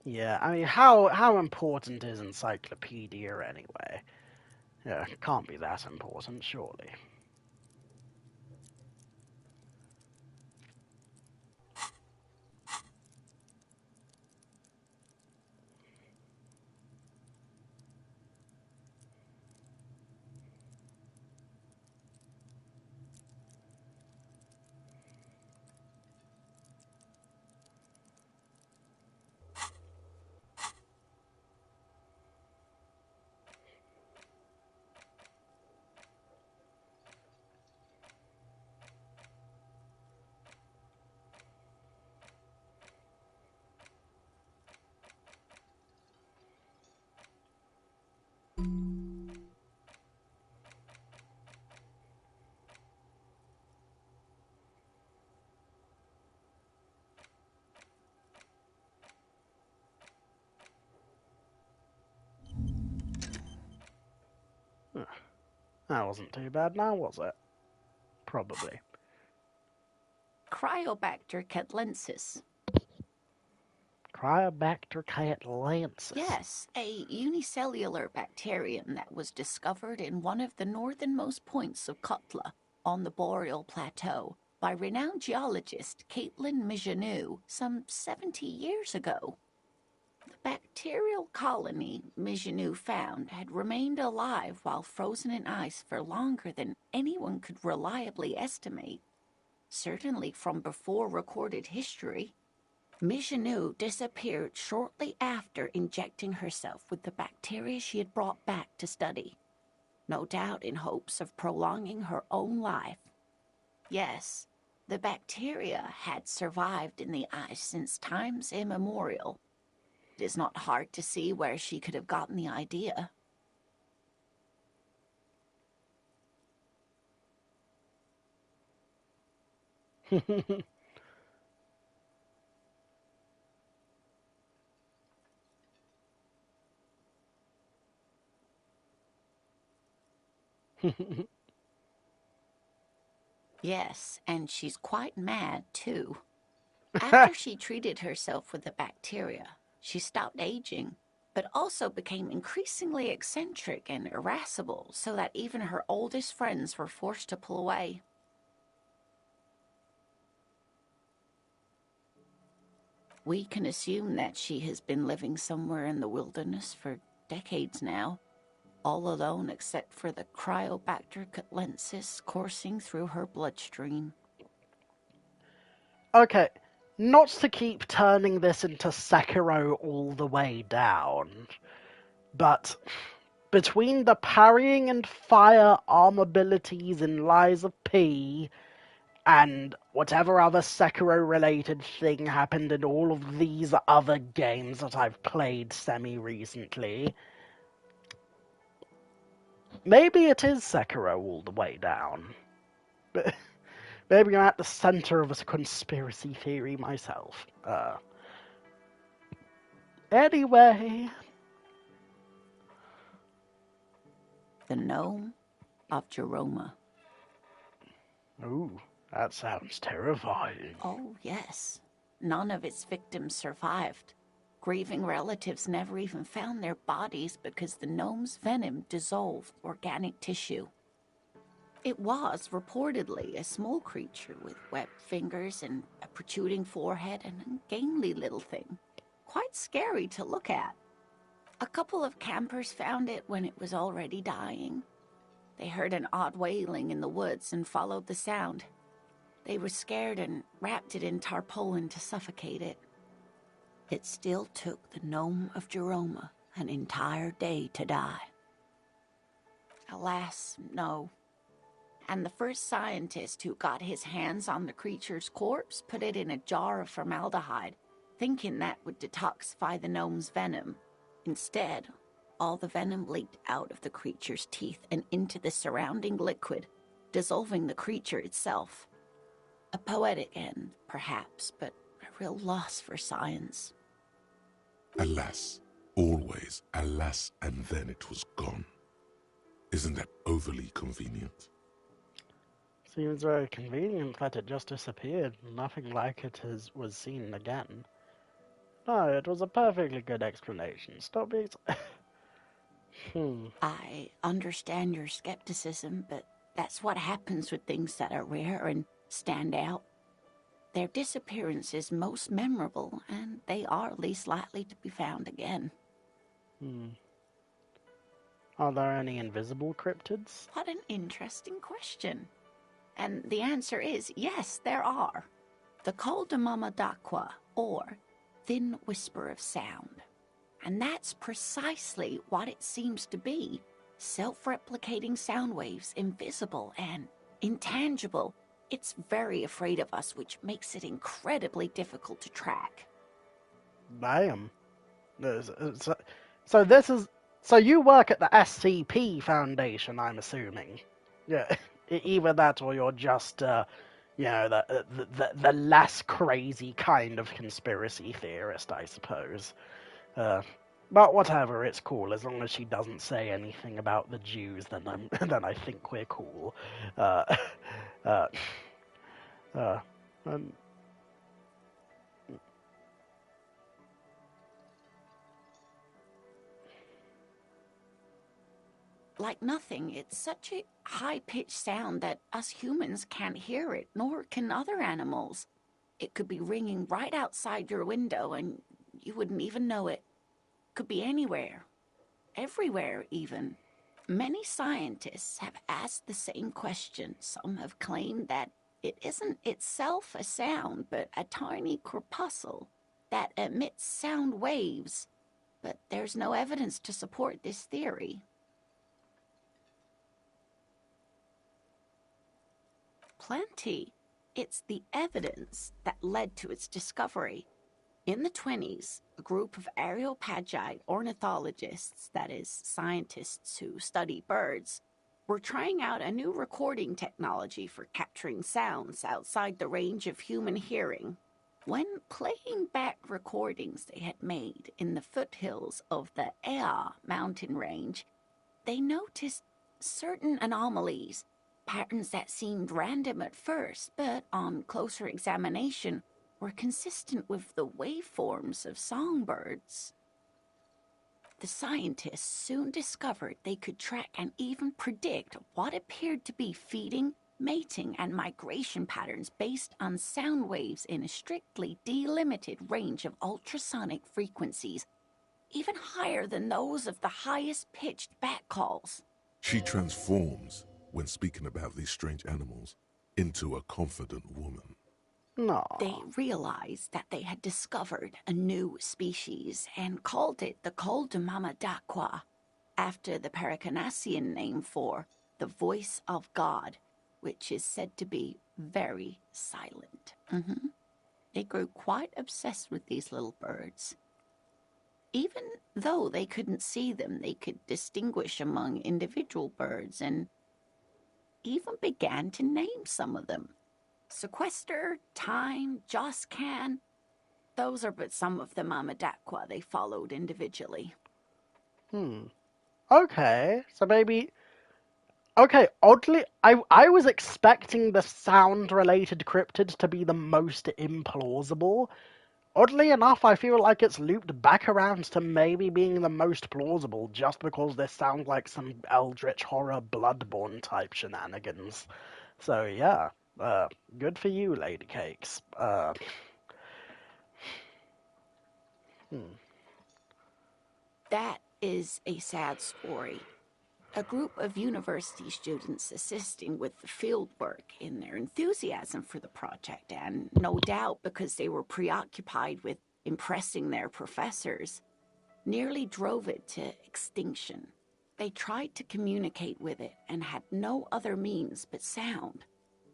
Yeah, I mean, how important is encyclopedia anyway? Yeah, it can't be that important, surely. That wasn't too bad now, was it? Probably. Cryobacter catlensis. Cryobacter catlensis. Yes, a unicellular bacterium that was discovered in one of the northernmost points of Kotla on the Boreal Plateau by renowned geologist Caitlin Mijanou some 70 years ago. The bacterial colony Mijanou found had remained alive while frozen in ice for longer than anyone could reliably estimate. Certainly from before recorded history. Mijanou disappeared shortly after injecting herself with the bacteria she had brought back to study, no doubt in hopes of prolonging her own life. Yes, the bacteria had survived in the ice since times immemorial. It is not hard to see where she could have gotten the idea. Yes, and she's quite mad, too. After she treated herself with the bacteria, she stopped aging, but also became increasingly eccentric and irascible, so that even her oldest friends were forced to pull away. We can assume that she has been living somewhere in the wilderness for decades now, all alone except for the Cryobacter catlensis coursing through her bloodstream. Okay, not to keep turning this into Sekiro all the way down, but between the parrying and firearm abilities in Lies of P and whatever other Sekiro-related thing happened in all of these other games that I've played semi-recently, maybe it is Sekiro all the way down. But maybe I'm at the center of a conspiracy theory myself. Anyway. The Gnome of Jeroma. Ooh, that sounds terrifying. Oh, yes. none of its victims survived. Grieving relatives never even found their bodies because the gnome's venom dissolved organic tissue. It was reportedly a small creature with webbed fingers and a protruding forehead and a gangly little thing. Quite scary to look at. A couple of campers found it when it was already dying. They heard an odd wailing in the woods and followed the sound. They were scared and wrapped it in tarpaulin to suffocate it. It still took the gnome of Jeroma an entire day to die. Alas, no. And the first scientist who got his hands on the creature's corpse put it in a jar of formaldehyde, thinking that would detoxify the gnome's venom. Instead, all the venom leaked out of the creature's teeth and into the surrounding liquid, dissolving the creature itself. A poetic end, perhaps, but a real loss for science. Alas, always alas, and then it was gone. Isn't that overly convenient? Seems very convenient that it just disappeared. Nothing like it was seen again. No, it was a perfectly good explanation. Stop being I understand your skepticism, but that's what happens with things that are rare and stand out. Their disappearance is most memorable, and they are least likely to be found again. Are there any invisible cryptids? What an interesting question. And the answer is yes, there are. The Col de Mama d'Aqua, or Thin Whisper of Sound. And that's precisely what it seems to be. Self-replicating sound waves, invisible and intangible. It's very afraid of us, which makes it incredibly difficult to track. Damn. So this is... So you work at the SCP Foundation, I'm assuming. Yeah, either that or you're just, the less crazy kind of conspiracy theorist, I suppose. But whatever, it's cool. As long as she doesn't say anything about the Jews, then then I think we're cool. Like nothing, it's such a high-pitched sound that us humans can't hear it, nor can other animals. It could be ringing right outside your window and you wouldn't even know it. Could be anywhere. Everywhere, even. Many scientists have asked the same question. Some have claimed that it isn't itself a sound, but a tiny corpuscle that emits sound waves. But there's no evidence to support this theory. Plenty. It's the evidence that led to its discovery. In the 1920s, a group of Areopagite ornithologists, that is, scientists who study birds, were trying out a new recording technology for capturing sounds outside the range of human hearing. When playing back recordings they had made in the foothills of the Ea mountain range, they noticed certain anomalies, patterns that seemed random at first, but on closer examination were consistent with the waveforms of songbirds. The scientists soon discovered they could track and even predict what appeared to be feeding, mating, and migration patterns based on sound waves in a strictly delimited range of ultrasonic frequencies, even higher than those of the highest-pitched bat calls. She transforms, when speaking about these strange animals, into a confident woman. No. They realized that they had discovered a new species and called it the Col de Mama d'Aqua, after the Paracanassian name for the voice of God, which is said to be very silent. They grew quite obsessed with these little birds. Even though they couldn't see them, they could distinguish among individual birds and even began to name some of them. Sequester, Time, Joscan, those are but some of the Mama d'Aqua they followed individually. Okay, so maybe... Okay, oddly, I was expecting the sound-related cryptids to be the most implausible. Oddly enough, I feel like it's looped back around to maybe being the most plausible just because this sounds like some eldritch horror Bloodborne type shenanigans. So yeah, good for you, Lady Cakes. That is a sad story. A group of university students assisting with the field work in their enthusiasm for the project, and no doubt because they were preoccupied with impressing their professors, nearly drove it to extinction. They tried to communicate with it and had no other means but sound.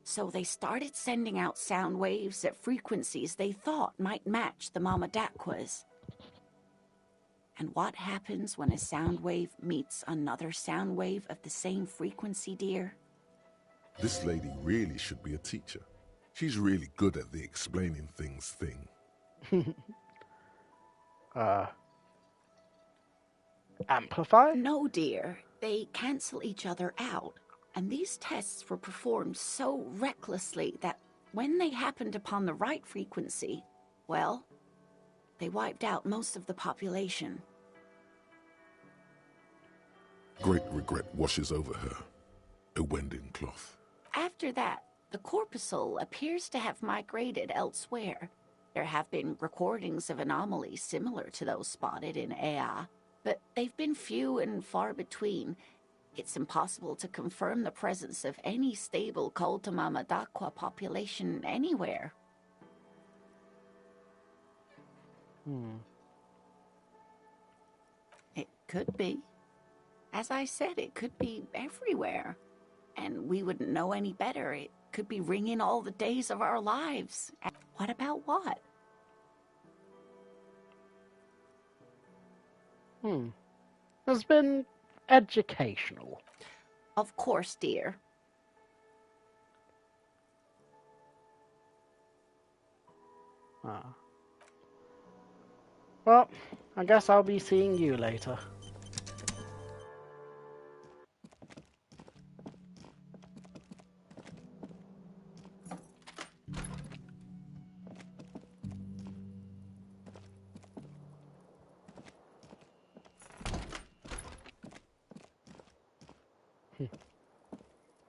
So they started sending out sound waves at frequencies they thought might match the Mamadakwas. And what happens when a sound wave meets another sound wave of the same frequency, dear? This lady really should be a teacher. She's really good at the explaining things thing. Amplify? No, dear. They cancel each other out. And these tests were performed so recklessly that when they happened upon the right frequency, well, they wiped out most of the population. Great regret washes over her. A wending cloth. After that, the corpuscle appears to have migrated elsewhere. There have been recordings of anomalies similar to those spotted in Ea, but they've been few and far between. It's impossible to confirm the presence of any stable Koltamamadakwa population anywhere. It could be. As I said, it could be everywhere. And we wouldn't know any better. It could be ringing all the days of our lives. And what about what? Has been educational. Of course, dear. Well, I guess I'll be seeing you later.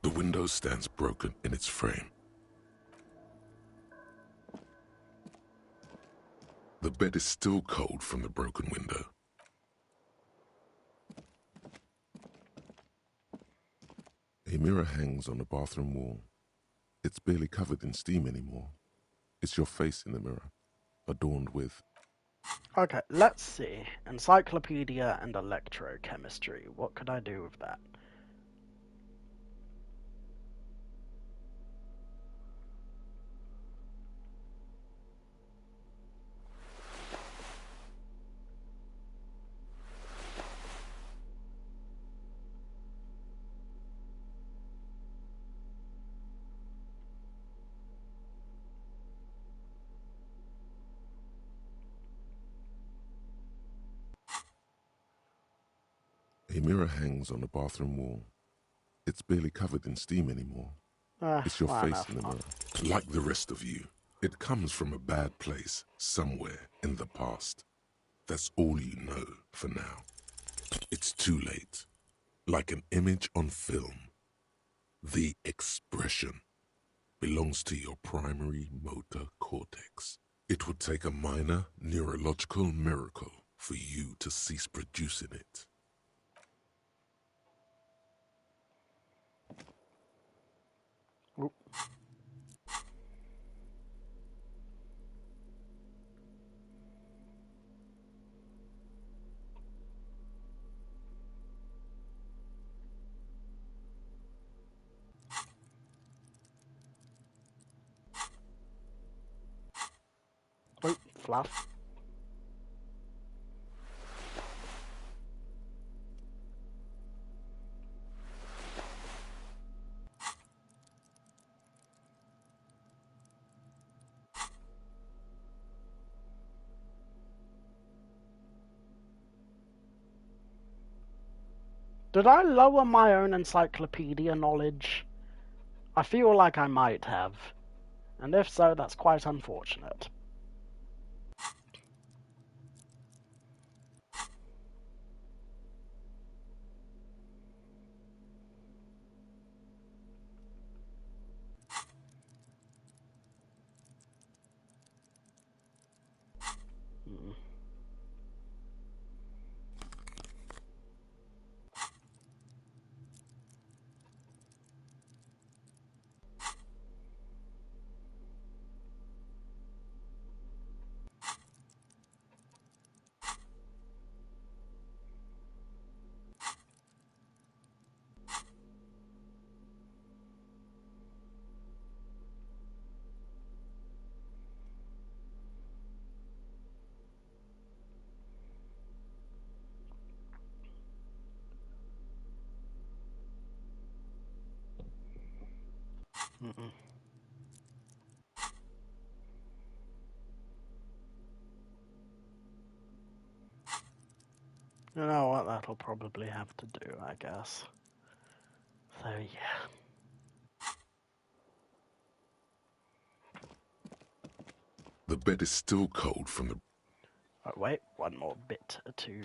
The window stands broken in its frame. The bed is still cold from the broken window. A mirror hangs on the bathroom wall. It's barely covered in steam anymore. It's your face in the mirror, adorned with... Okay, let's see. Encyclopedia and electrochemistry. What could I do with that? A mirror hangs on the bathroom wall. It's barely covered in steam anymore. It's your face in the mirror. Like the rest of you, it comes from a bad place somewhere in the past. That's all you know for now. It's too late. Like an image on film. The expression belongs to your primary motor cortex. It would take a minor neurological miracle for you to cease producing it. Oh, fluff. Did I lower my own encyclopedia knowledge? I feel like I might have. And if so, that's quite unfortunate. Mm-mm. You know what, that'll probably have to do, I guess. So, yeah. The bed is still cold from the... Oh, wait, one more bit to...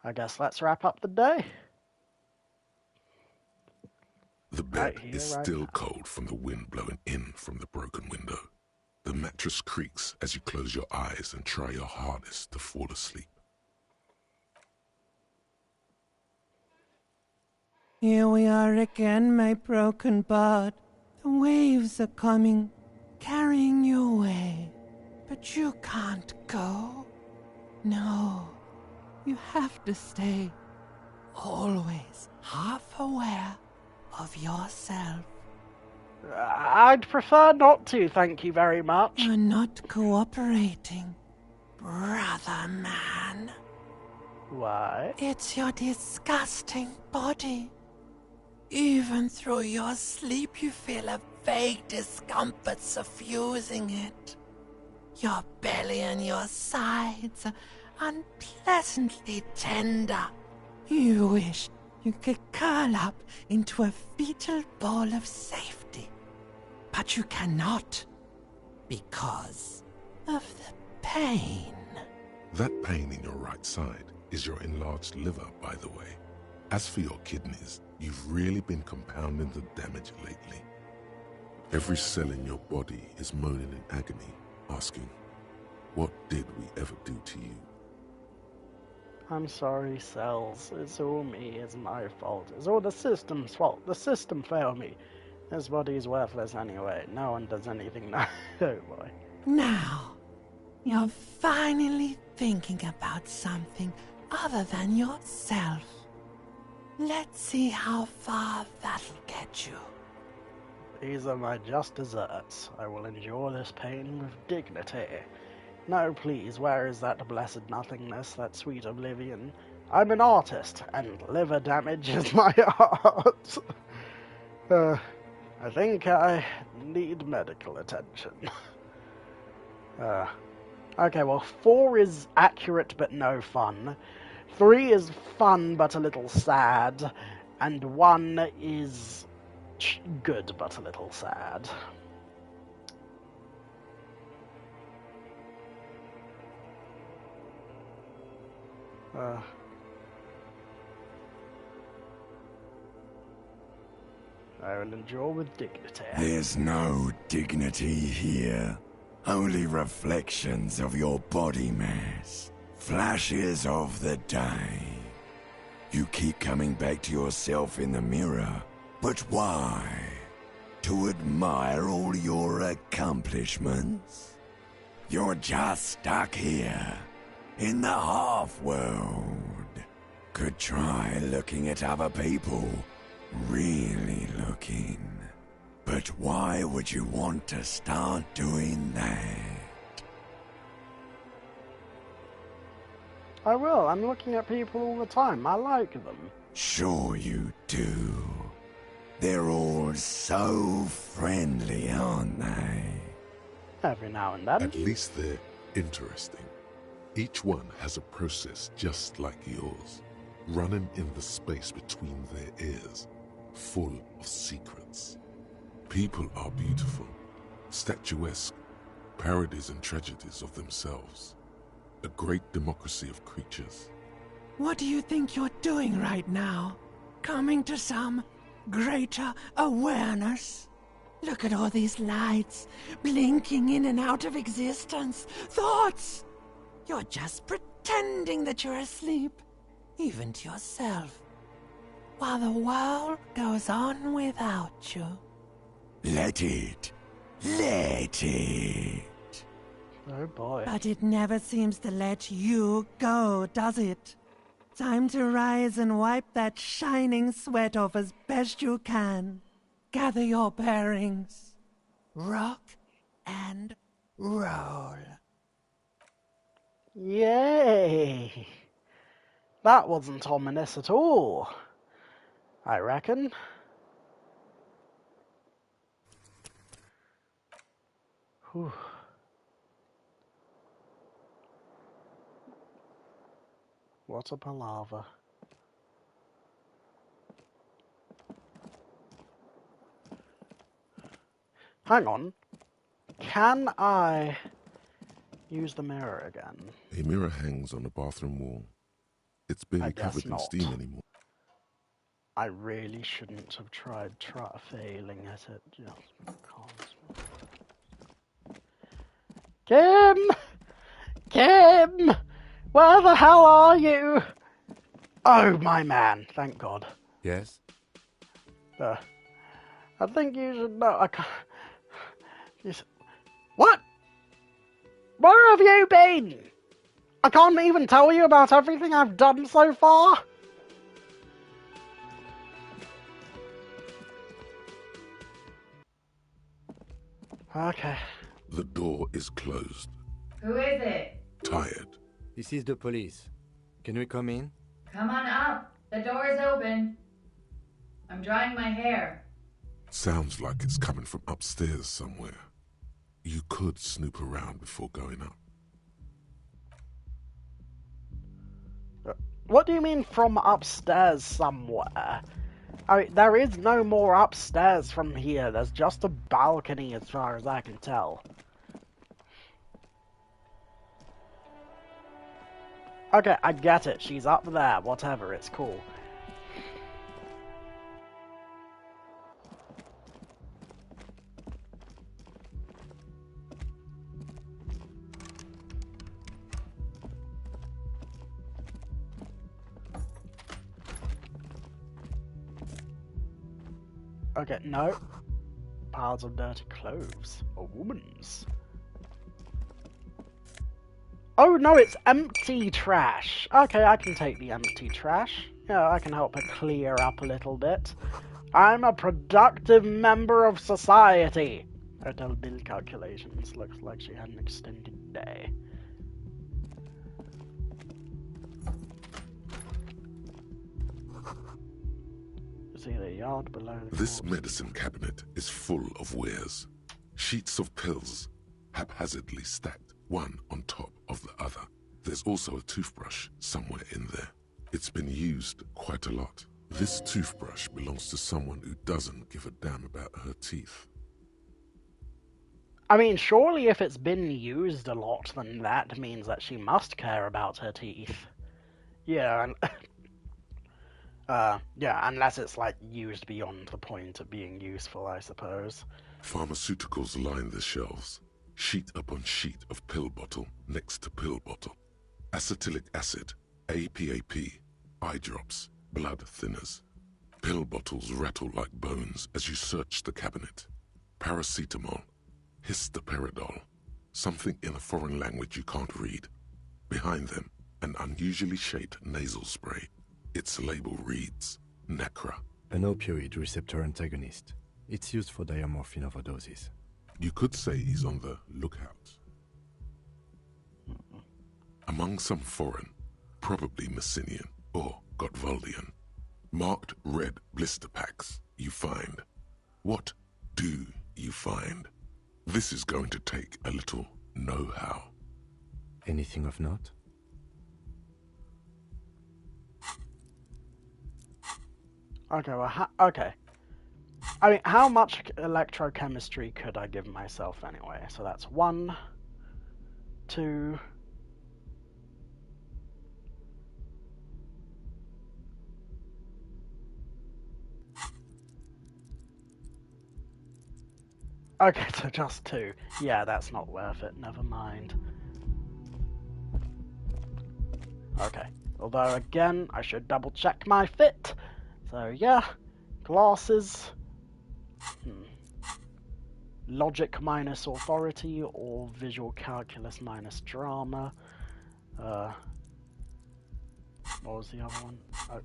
I guess let's wrap up the day. The Right bed here, is right still now. cold from the wind blowing in from the broken window. The mattress creaks as you close your eyes and try your hardest to fall asleep. Here we are again, my broken bird. The waves are coming, carrying you away. But you can't go. No, you have to stay. Always half aware of yourself. I'd prefer not to, thank you very much. You're not cooperating, brother man. Why? It's your disgusting body. Even through your sleep, you feel a vague discomfort suffusing it. Your belly and your sides are unpleasantly tender. You wish you could curl up into a fetal ball of safety. But you cannot, because of the pain. That pain in your right side is your enlarged liver, by the way. As for your kidneys, you've really been compounding the damage lately. Every cell in your body is moaning in agony, asking, what did we ever do to you? I'm sorry, cells. It's all me. It's my fault. It's all the system's fault. The system failed me. This body's worthless anyway. No one does anything now. Oh boy. Now, you're finally thinking about something other than yourself. Let's see how far that'll get you. These are my just desserts. I will endure this pain with dignity. No, please, where is that blessed nothingness, that sweet oblivion? I'm an artist, and liver damage is my art. I think I need medical attention. Okay, well, 4 is accurate but no fun. 3 is fun but a little sad. And 1 is good but a little sad. I will endure with dignity. There's no dignity here. Only reflections of your body mass. Flashes of the day. You keep coming back to yourself in the mirror. But why? To admire all your accomplishments? You're just stuck here, in the half-world. Could try looking at other people. Really looking. But why would you want to start doing that? I will. I'm looking at people all the time. I like them. Sure you do. They're all so friendly, aren't they? Every now and then. At least they're interesting. Each one has a process just like yours. running in the space between their ears, full of secrets. People are beautiful, statuesque, parodies and tragedies of themselves. A great democracy of creatures. What do you think you're doing right now? Coming to some greater awareness? Look at all these lights, blinking in and out of existence. Thoughts! You're just pretending that you're asleep, even to yourself, while the world goes on without you. Let it. Let it. Oh boy. But it never seems to let you go, does it? Time to rise and wipe that shining sweat off as best you can. Gather your bearings. Rock and roll. Yay! That wasn't ominous at all, I reckon. Whew. What a palaver. Hang on. Can I use the mirror again? A mirror hangs on the bathroom wall. It's barely covered in steam anymore. I really shouldn't have tried failing at it just because. Kim! Kim! Where the hell are you? Oh, my man. Thank God. Yes? I think you should know. I can't. What? Where have you been? I can't even tell you about everything I've done so far. Okay. The door is closed. Who is it? Tired. This is the police. Can we come in? Come on up. The door is open. I'm drying my hair. Sounds like it's coming from upstairs somewhere. You could snoop around before going up. What do you mean from upstairs somewhere? There is no more upstairs from here. There's just a balcony as far as I can tell. Okay, I get it. She's up there. Whatever, it's cool. Okay, no. Piles of dirty clothes. A woman's. Oh no, it's empty trash. Okay, I can take the empty trash. Yeah, I can help her clear up a little bit. I'm a productive member of society. Hotel bill calculations. Looks like she had an extended day. See the yard below the This medicine cabinet is full of wares. Sheets of pills, haphazardly stacked, one on top of the other. There's also a toothbrush somewhere in there. It's been used quite a lot. This toothbrush belongs to someone who doesn't give a damn about her teeth. I mean, surely if it's been used a lot, then that means that she must care about her teeth. Yeah, and yeah, unless it's, like, used beyond the point of being useful, I suppose. Pharmaceuticals line the shelves, sheet upon sheet of pill bottle next to pill bottle. Acetylic acid, APAP, eye drops, blood thinners. Pill bottles rattle like bones as you search the cabinet. Paracetamol, histoperidol, something in a foreign language you can't read. Behind them, an unusually shaped nasal spray. Its label reads, Necra. An opioid receptor antagonist. It's used for diamorphine overdoses. You could say he's on the lookout. Among some foreign, probably Messinian or Gotvaldian, marked red blister packs you find. What do you find? This is going to take a little know-how. Anything of note? Okay, well, okay. I mean, how much electrochemistry could I give myself anyway? So that's 1, 2... Okay, so just 2. Yeah, that's not worth it. Never mind. Okay. Although, again, I should double check my fit. So, yeah. Glasses. Logic minus authority or visual calculus minus drama. What was the other one? Oh,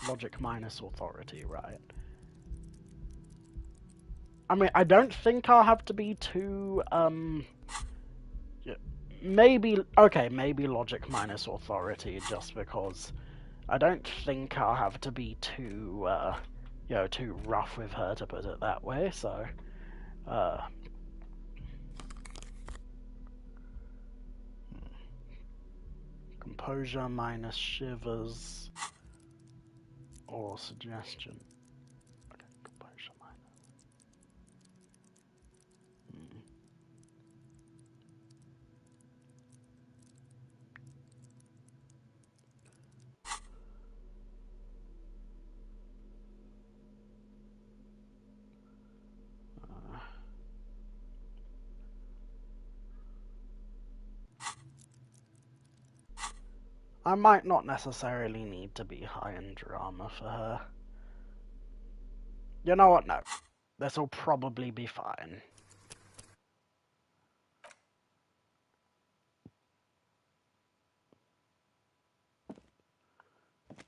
logic minus authority, right. I mean, I don't think I'll have to be too, maybe logic minus authority, just because I don't think I'll have to be too, too rough with her, to put it that way, so, composure minus shivers, or suggestion. Okay, composure minus. I might not necessarily need to be high in drama for her. You know what? No. This'll probably be fine.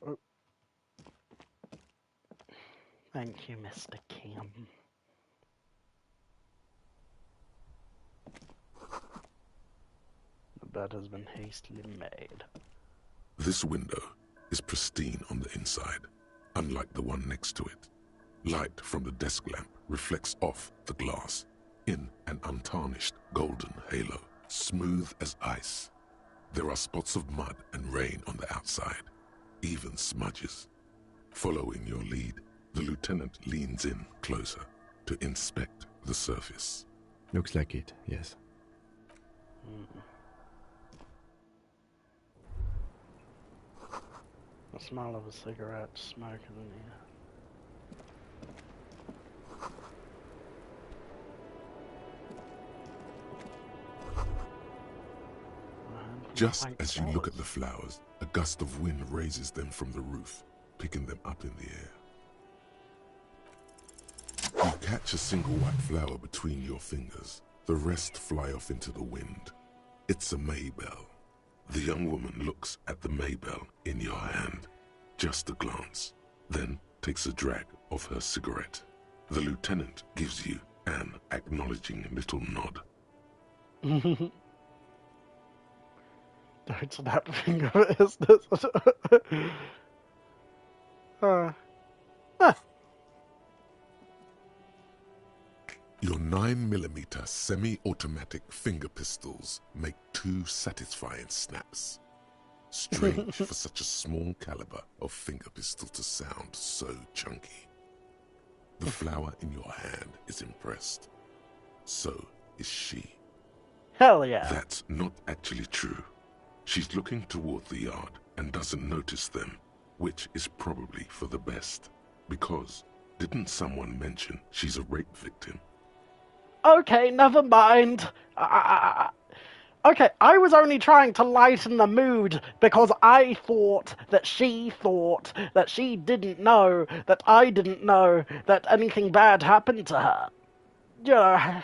Oh. Thank you, Mr. Kim. The bed has been hastily made. This window is pristine on the inside, unlike the one next to it. Light from the desk lamp reflects off the glass in an untarnished golden halo, smooth as ice. There are spots of mud and rain on the outside, even smudges. Following your lead, the lieutenant leans in closer to inspect the surface. Looks like it, yes. The smell of a cigarette smoke in the air. Just as you look at the flowers, a gust of wind raises them from the roof, picking them up in the air. You catch a single white flower between your fingers. The rest fly off into the wind. It's a Maybell. The young woman looks at the Maybell in your hand, just a glance, then takes a drag of her cigarette. The lieutenant gives you an acknowledging little nod. Don't snap finger is this. Your 9mm semi-automatic finger pistols make 2 satisfying snaps. Strange for such a small caliber of finger pistol to sound so chunky. The flower in your hand is impressed. So is she. Hell yeah. That's not actually true. She's looking toward the yard and doesn't notice them, which is probably for the best. Because, didn't someone mention she's a rape victim? Okay, never mind. Okay, I was only trying to lighten the mood because I thought that she didn't know that I didn't know that anything bad happened to her. You know.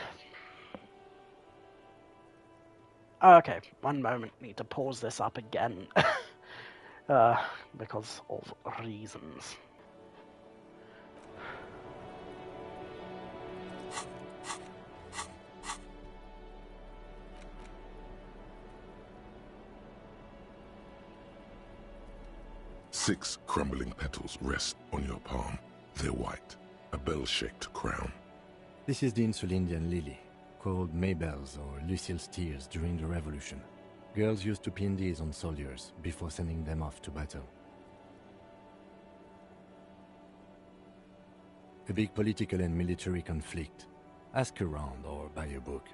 Okay, one moment. Need to pause this up again. Because of reasons. Six crumbling petals rest on your palm. They're white, a bell-shaped crown. This is the Insulindian lily, called Maybells or Lucille's tears during the Revolution. Girls used to pin these on soldiers before sending them off to battle. A big political and military conflict. Ask around or buy a book.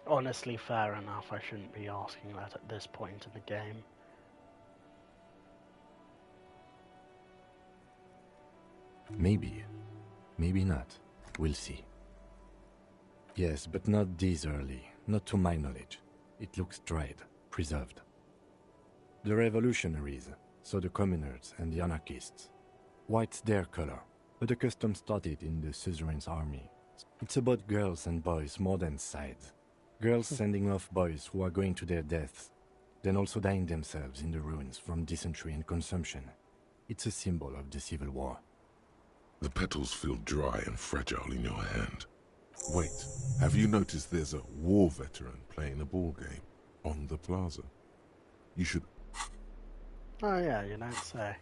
Honestly, fair enough. I shouldn't be asking that at this point in the game. Maybe. Maybe not. We'll see. Yes, but not this early. Not to my knowledge. It looks dried, preserved. The revolutionaries, so the communards and the anarchists. White's their color, but the custom started in the suzerain's army. It's about girls and boys more than sides. Girls sending off boys who are going to their deaths, then also dying themselves in the ruins from dysentery and consumption. It's a symbol of the Civil War. The petals feel dry and fragile in your hand. Wait, have you noticed there's a war veteran playing a ball game on the plaza? You should... Oh yeah, you don't say.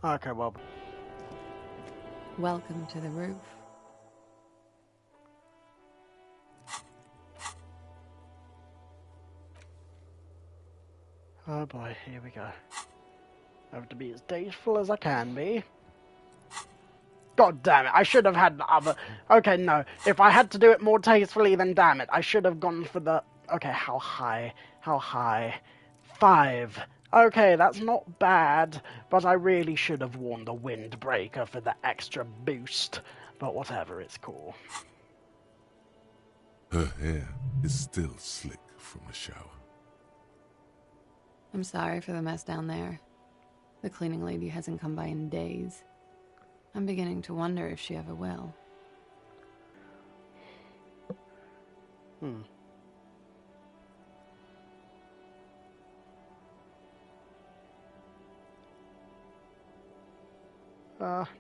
Okay, well... Welcome to the roof. Oh boy, here we go. I have to be as tasteful as I can be. God damn it, I should have had the other... Okay, no. If I had to do it more tastefully, then damn it. I should have gone for the... Okay, how high? How high? 5. Okay, that's not bad, but I really should have worn the windbreaker for the extra boost. But whatever, it's cool. Her hair is still slick from the shower. I'm sorry for the mess down there. The cleaning lady hasn't come by in days. I'm beginning to wonder if she ever will.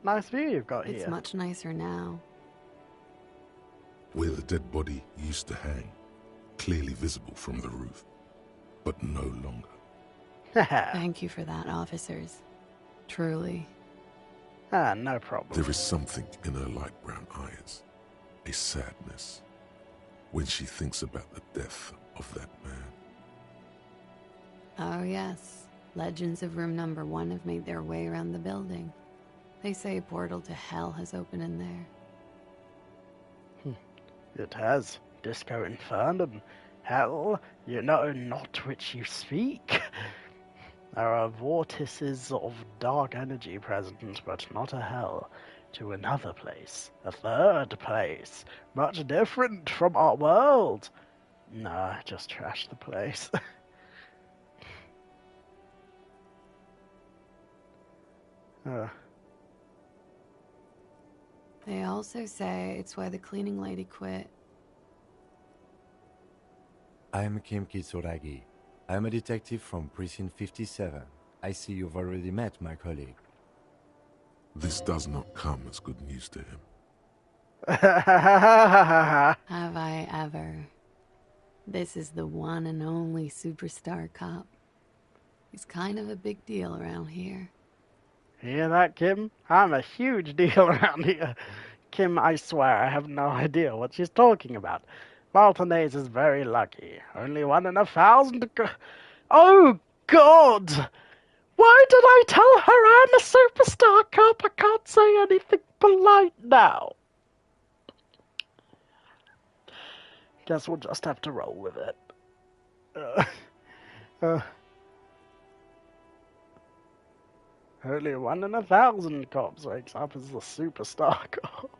Nice view you've got here. It's much nicer now. Where the dead body used to hang, clearly visible from the roof, but no longer. Thank you for that, officers. Truly. No problem. There is something in her light brown eyes, a sadness, when she thinks about the death of that man. Oh yes, legends of room number 1 have made their way around the building. They say a portal to hell has opened in there. It has. Disco Infernum. Hell, you know not which you speak. There are vortices of dark energy present, but not a hell. To another place. A third place. Much different from our world. Nah, just trash the place. They also say it's why the cleaning lady quit. I'm Kim Kitsuragi. I'm a detective from Precinct 57. I see you've already met my colleague. This does not come as good news to him. Have I ever? This is the one and only superstar cop. He's kind of a big deal around here. Hear that, Kim? I'm a huge deal around here. Kim, I swear I have no idea what she's talking about. Maltese is very lucky. Only 1 in 1,000 Oh, God! Why did I tell her I'm a superstar cop? I can't say anything polite now. Guess we'll just have to roll with it. Only 1 in 1,000 cops wakes up as the superstar cop.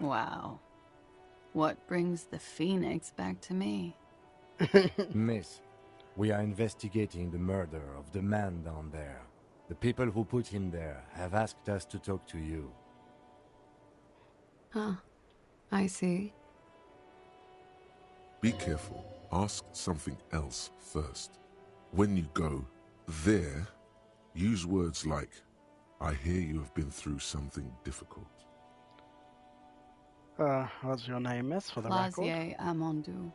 Wow. What brings the Phoenix back to me? Miss, we are investigating the murder of the man down there. The people who put him there have asked us to talk to you. Huh. I see. Be careful. Ask something else first. When you go there, use words like, I hear you have been through something difficult. What's your name, miss, for the record? Clausier Amondou.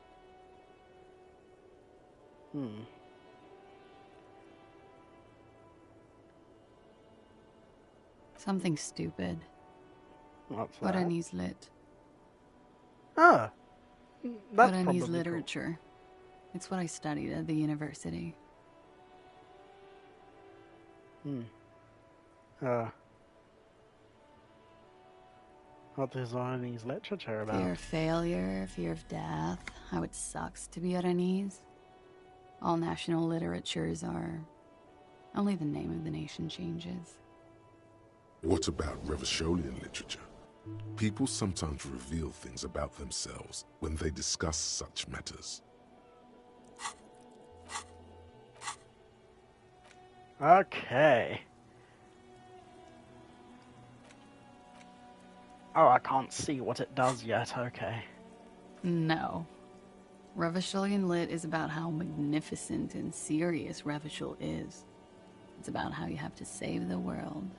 Something stupid. What's that? Guarani's lit. Ah, that's Guarani's probably literature. It's what I studied at the university. Cool. What is Guarani's literature about? Fear of failure, fear of death, how it sucks to be Guaranese. All national literatures are... Only the name of the nation changes. What about Revacholian literature? People sometimes reveal things about themselves when they discuss such matters. Okay. Oh, I can't see what it does yet, okay. No. Revacholian lit is about how magnificent and serious Revachol is. It's about how you have to save the world.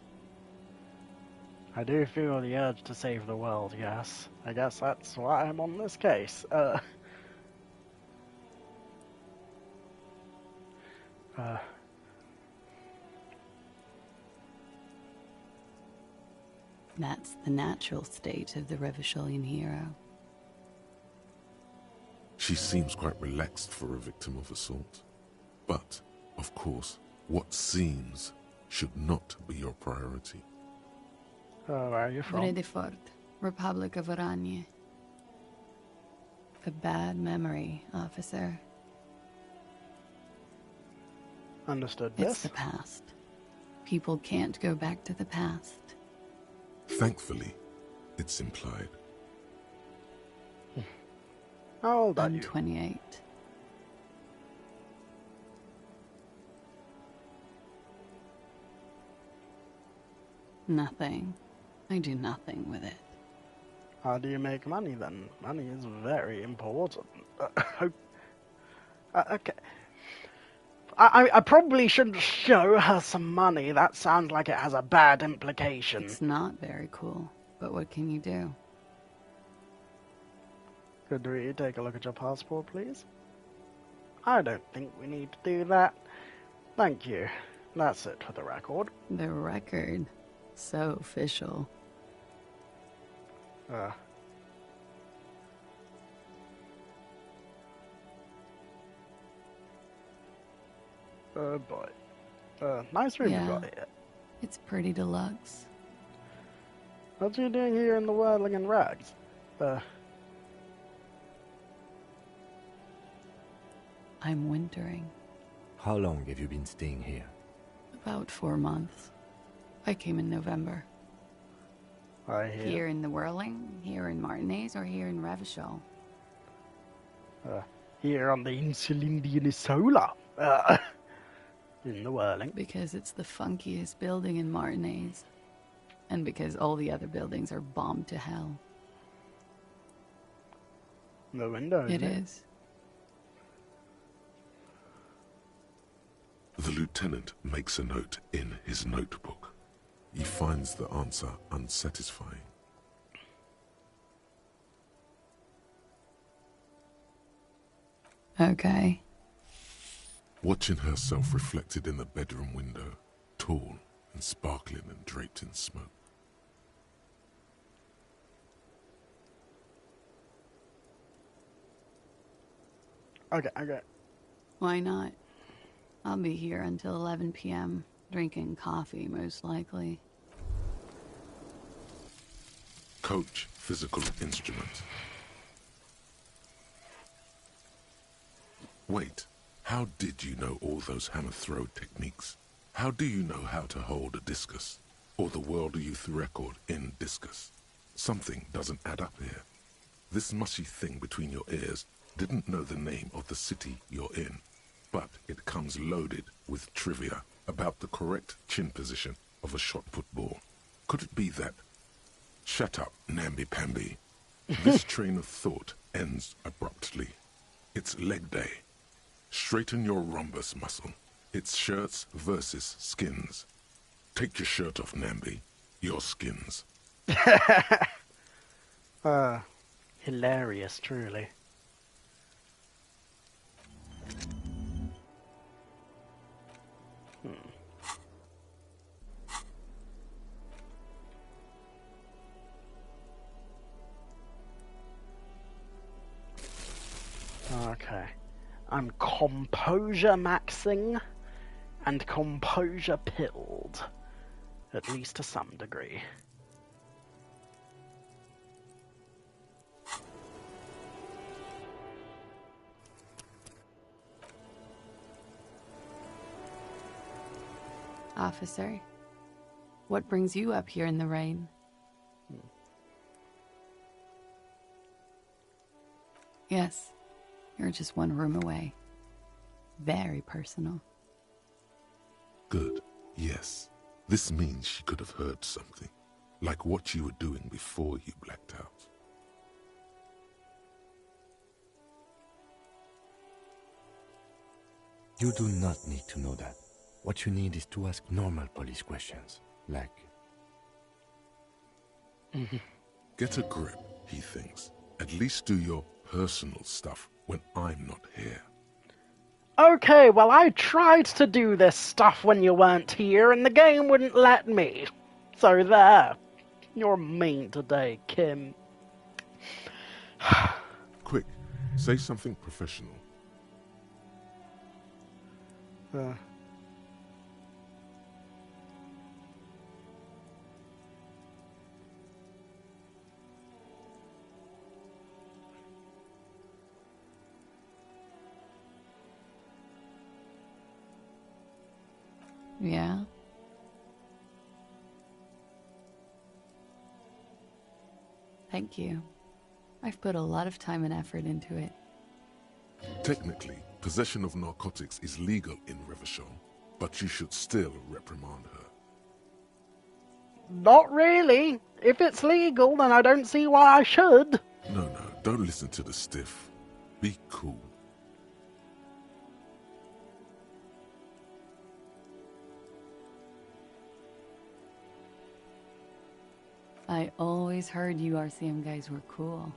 I do feel the urge to save the world, yes. I guess that's why I'm on this case. That's the natural state of the Revacholian hero. She seems quite relaxed for a victim of assault. But, of course, what seems should not be your priority. Where are you from? Vredefort, Republic of Oranje. A bad memory, officer. Understood It's this. the past. People can't go back to the past. Thankfully, it's implied. How old are I'm you? 28. Nothing. I do nothing with it. How do you make money then? Money is very important. Okay. I probably shouldn't show her some money. That sounds like it has a bad implication. It's not very cool, but what can you do? Could we take a look at your passport, please? I don't think we need to do that. Thank you. That's it for the record. The record. So official. Oh boy. Nice room you Yeah. got here. It's pretty deluxe. What are you doing here in the whirling and rags? I'm wintering. How long have you been staying here? About 4 months. I came in November. I hear. Here in the Whirling, here in Martinez, or here in Revachol? Here on the Insulindian Solar. In the whirling. Because it's the funkiest building in Martinez. And because all the other buildings are bombed to hell. The window, It isn't it? is. The lieutenant makes a note in his notebook. He finds the answer unsatisfying. Okay. Watching herself reflected in the bedroom window, tall and sparkling and draped in smoke. Okay. Why not? I'll be here until 11 p.m. Drinking coffee, most likely. Coach physical instrument. Wait, how did you know all those hammer throw techniques? How do you know how to hold a discus? Or the world youth record in discus? Something doesn't add up here. This mushy thing between your ears didn't know the name of the city you're in, but it comes loaded with trivia about the correct chin position of a shot-put ball. Could it be that? Shut up, namby-pamby. This train of thought ends abruptly. It's leg day. Straighten your rhombus muscle. It's shirts versus skins. Take your shirt off, Namby. Your skins. Hilarious, truly. Okay. I'm composure maxing and composure pilled. At least to some degree. Officer, what brings you up here in the rain? Yes, you're just one room away. Very personal. Good. Yes. This means she could have heard something. Like what you were doing before you blacked out. You do not need to know that. What you need is to ask normal police questions, like... Get a grip, he thinks. At least do your personal stuff when I'm not here. Okay, well I tried to do this stuff when you weren't here and the game wouldn't let me. So there. You're mean today, Kim. Quick, say something professional. Yeah? Thank you. I've put a lot of time and effort into it. Technically, possession of narcotics is legal in Revachol, but you should still reprimand her. Not really. If it's legal, then I don't see why I should. No, don't listen to the stiff. Be cool. I always heard you RCM guys were cool.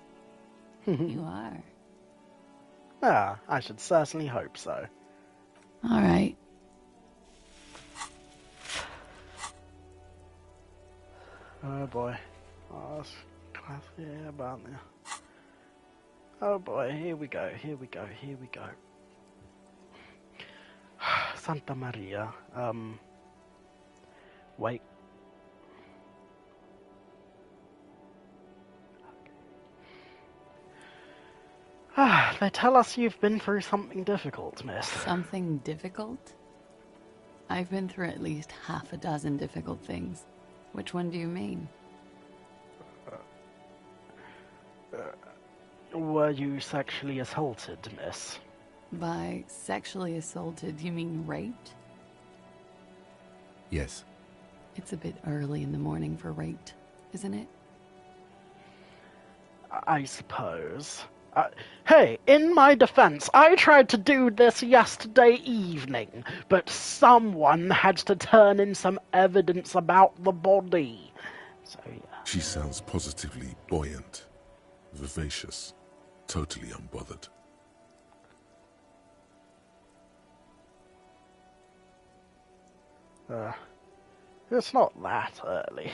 You are. Ah, I should certainly hope so. All right. Oh boy. Oh, that's classy about there. Oh boy, here we go. Santa Maria. Wait. They tell us you've been through something difficult, miss. Something difficult? I've been through at least half a dozen difficult things. Which one do you mean? Were you sexually assaulted, miss? By sexually assaulted, you mean raped? Yes. It's a bit early in the morning for raped, isn't it? I suppose. Hey, in my defense, I tried to do this yesterday evening, but someone had to turn in some evidence about the body. So, yeah. She sounds positively buoyant, vivacious, totally unbothered. It's not that early.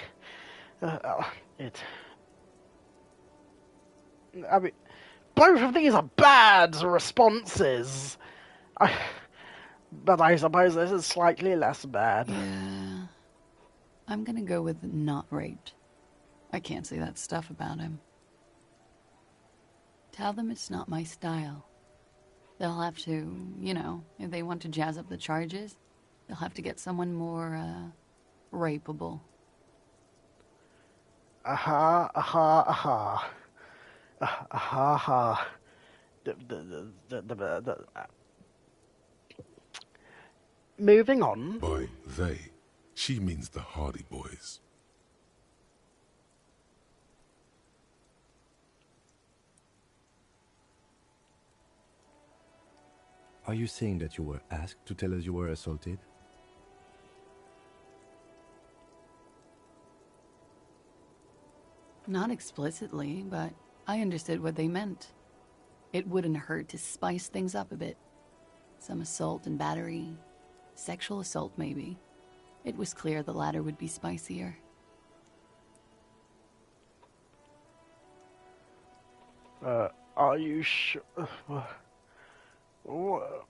I mean, both of these are bad responses. But I suppose this is slightly less bad. Yeah. I'm gonna go with not raped. I can't say that stuff about him. Tell them it's not my style. They'll have to, you know, if they want to jazz up the charges, they'll have to get someone more, rapeable. Moving on. By they, she means the Hardy Boys. Are you saying that you were asked to tell us you were assaulted? Not explicitly, but I understood what they meant. It wouldn't hurt to spice things up a bit. Some assault and battery. Sexual assault, maybe. It was clear the latter would be spicier. Are you sure? Whoa.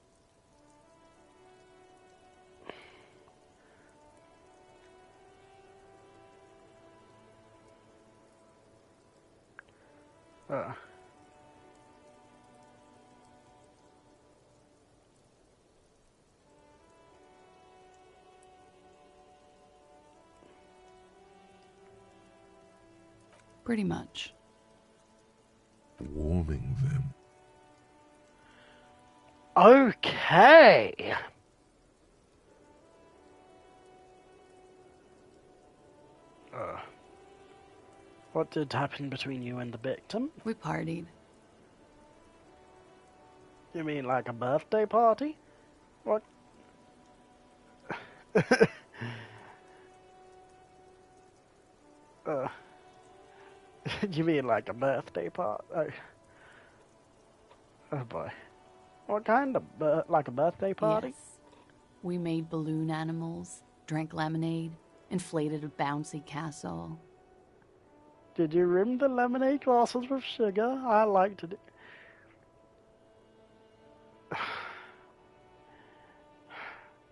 Pretty much. Warming them. Okay. What did happen between you and the victim? We partied. You mean like a birthday party? What? You mean like a birthday party? Oh boy. What kind of, like a birthday party? Yes. We made balloon animals, drank lemonade, inflated a bouncy castle. Did you rim the lemonade glasses with sugar? I liked it.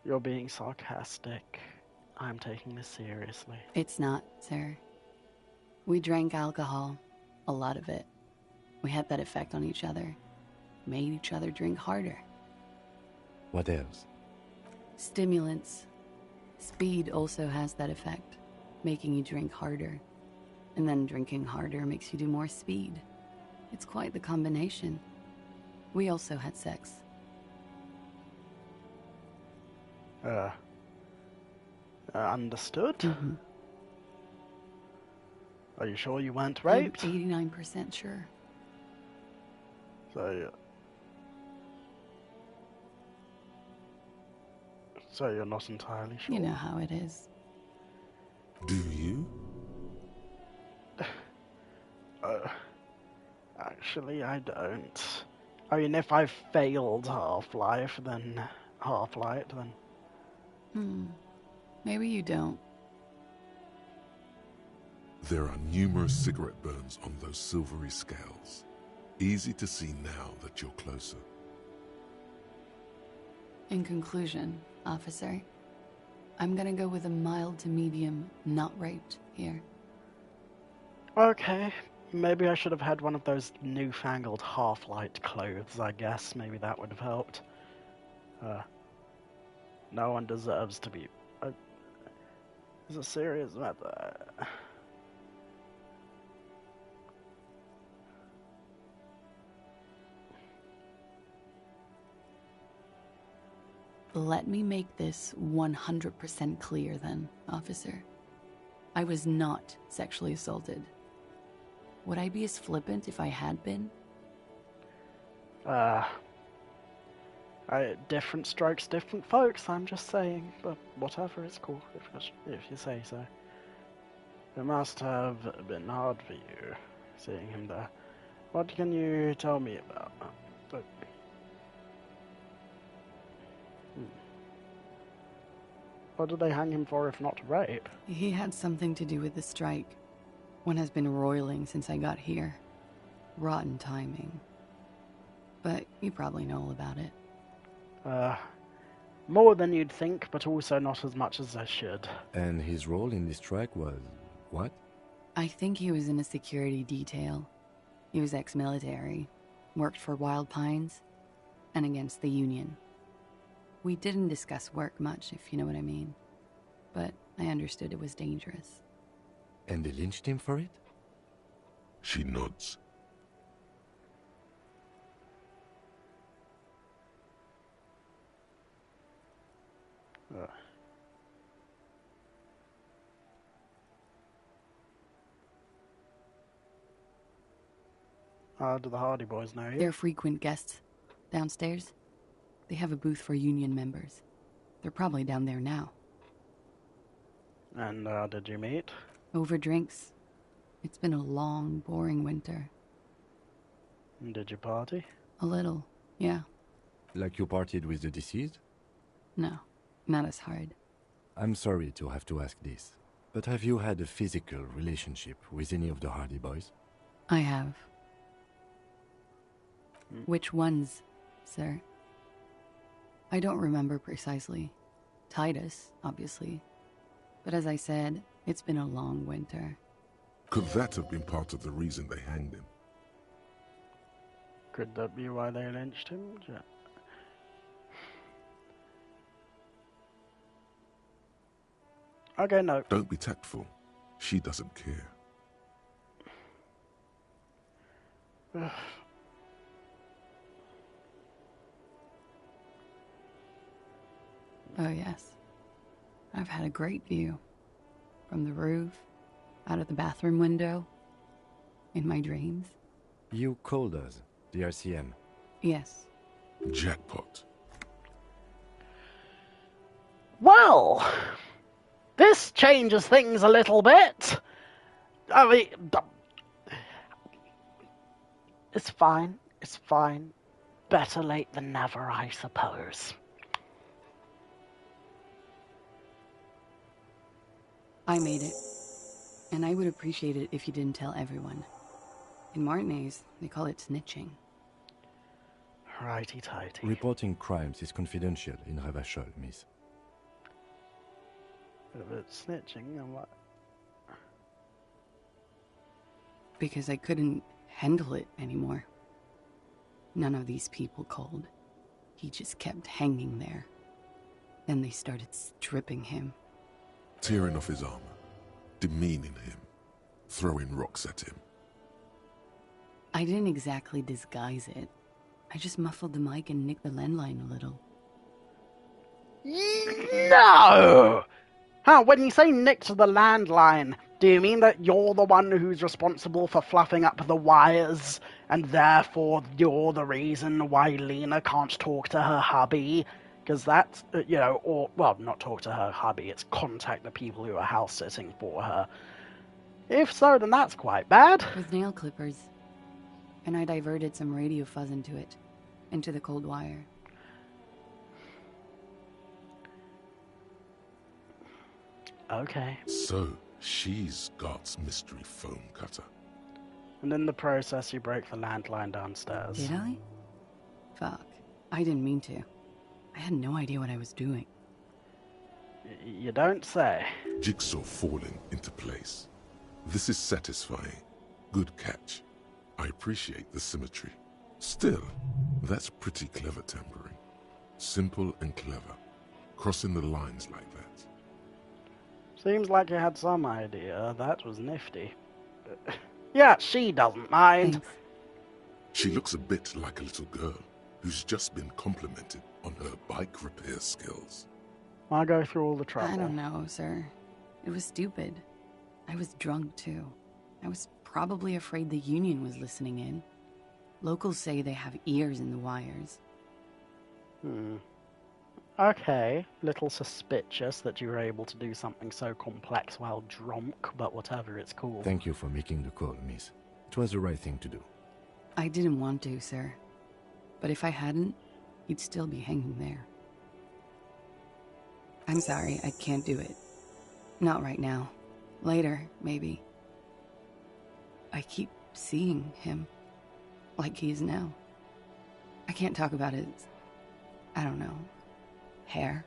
You're being sarcastic. I'm taking this seriously. It's not, sir. We drank alcohol, a lot of it. We had that effect on each other. Made each other drink harder. What else? Stimulants. Speed also has that effect, making you drink harder. And then drinking harder makes you do more speed. It's quite the combination. We also had sex. Understood. Mm-hmm. Are you sure you weren't raped? I'm 89% sure. So you're not entirely sure? You know how it is. Do you? Actually, I don't. I mean, if I failed Half-Life, then Half-Light, then... Maybe you don't. There are numerous cigarette burns on those silvery scales. Easy to see now that you're closer. In conclusion, officer, I'm gonna go with a mild to medium not raped here. Okay. Maybe I should have had one of those newfangled Half-Light clothes, I guess. Maybe that would have helped. No one deserves to be... It's a serious matter. Let me make this 100% clear then, officer. I was not sexually assaulted. Would I be as flippant if I had been? Different strokes, different folks, I'm just saying. But whatever, it's cool, if you say so. It must have been hard for you, seeing him there. What can you tell me about that? What did they hang him for if not rape? He had something to do with the strike. One has been roiling since I got here. Rotten timing. But you probably know all about it. More than you'd think, but also not as much as I should. And his role in this strike was what? I think he was in a security detail. He was ex-military, worked for Wild Pines, and against the Union. We didn't discuss work much, if you know what I mean. But I understood it was dangerous. And they lynched him for it? She nods. Do the Hardy Boys know you? They're frequent guests. Downstairs, they have a booth for Union members. They're probably down there now. And did you meet? Over drinks. It's been a long, boring winter. And did you party? A little, yeah. Like you partied with the deceased? No, not as hard. I'm sorry to have to ask this, but have you had a physical relationship with any of the Hardy Boys? I have. Which ones, sir? I don't remember precisely. Titus, obviously. But as I said, it's been a long winter. Could that have been part of the reason they hanged him? Could that be why they lynched him? Yeah. Okay, no. Don't be tactful. She doesn't care. Oh, yes. I've had a great view. From the roof, out of the bathroom window, in my dreams. You called us, the RCM. Yes. Jackpot. Well, this changes things a little bit. I mean, it's fine. It's fine. Better late than never, I suppose. I made it. And I would appreciate it if you didn't tell everyone. In Martinez, they call it snitching. Righty-tighty. Reporting crimes is confidential in Ravachol, miss. But snitching and what? Because I couldn't handle it anymore. None of these people called. He just kept hanging there. Then they started stripping him. Tearing off his armor. Demeaning him. Throwing rocks at him. I didn't exactly disguise it. I just muffled the mic and nicked the landline a little. No! Huh, when you say nicked the landline, do you mean that you're the one who's responsible for fluffing up the wires, and therefore you're the reason why Lena can't talk to her hubby? Because that's, or, well, not talk to her hubby, it's contact the people who are house-sitting for her. If so, then that's quite bad. With nail clippers. And I diverted some radio fuzz into it. Into the cold wire. Okay. So, she's God's mystery phone cutter. And in the process, you broke the landline downstairs. Did I? Fuck. I didn't mean to. I had no idea what I was doing. You don't say. Jigsaw falling into place. This is satisfying. Good catch. I appreciate the symmetry. Still, that's pretty clever tampering. Simple and clever. Crossing the lines like that. Seems like you had some idea. That was nifty. Yeah, she doesn't mind. Thanks. She looks a bit like a little girl who's just been complimented on her bike repair skills. I'll go through all the trouble. I don't know, sir. It was stupid. I was drunk, too. I was probably afraid the union was listening in. Locals say they have ears in the wires. Okay, little suspicious that you were able to do something so complex while drunk, but whatever, it's cool. Thank you for making the call, miss. It was the right thing to do. I didn't want to, sir. But if I hadn't, he'd still be hanging there. I'm sorry, I can't do it. Not right now. Later, maybe. I keep seeing him. Like he is now. I can't talk about his... I don't know... hair.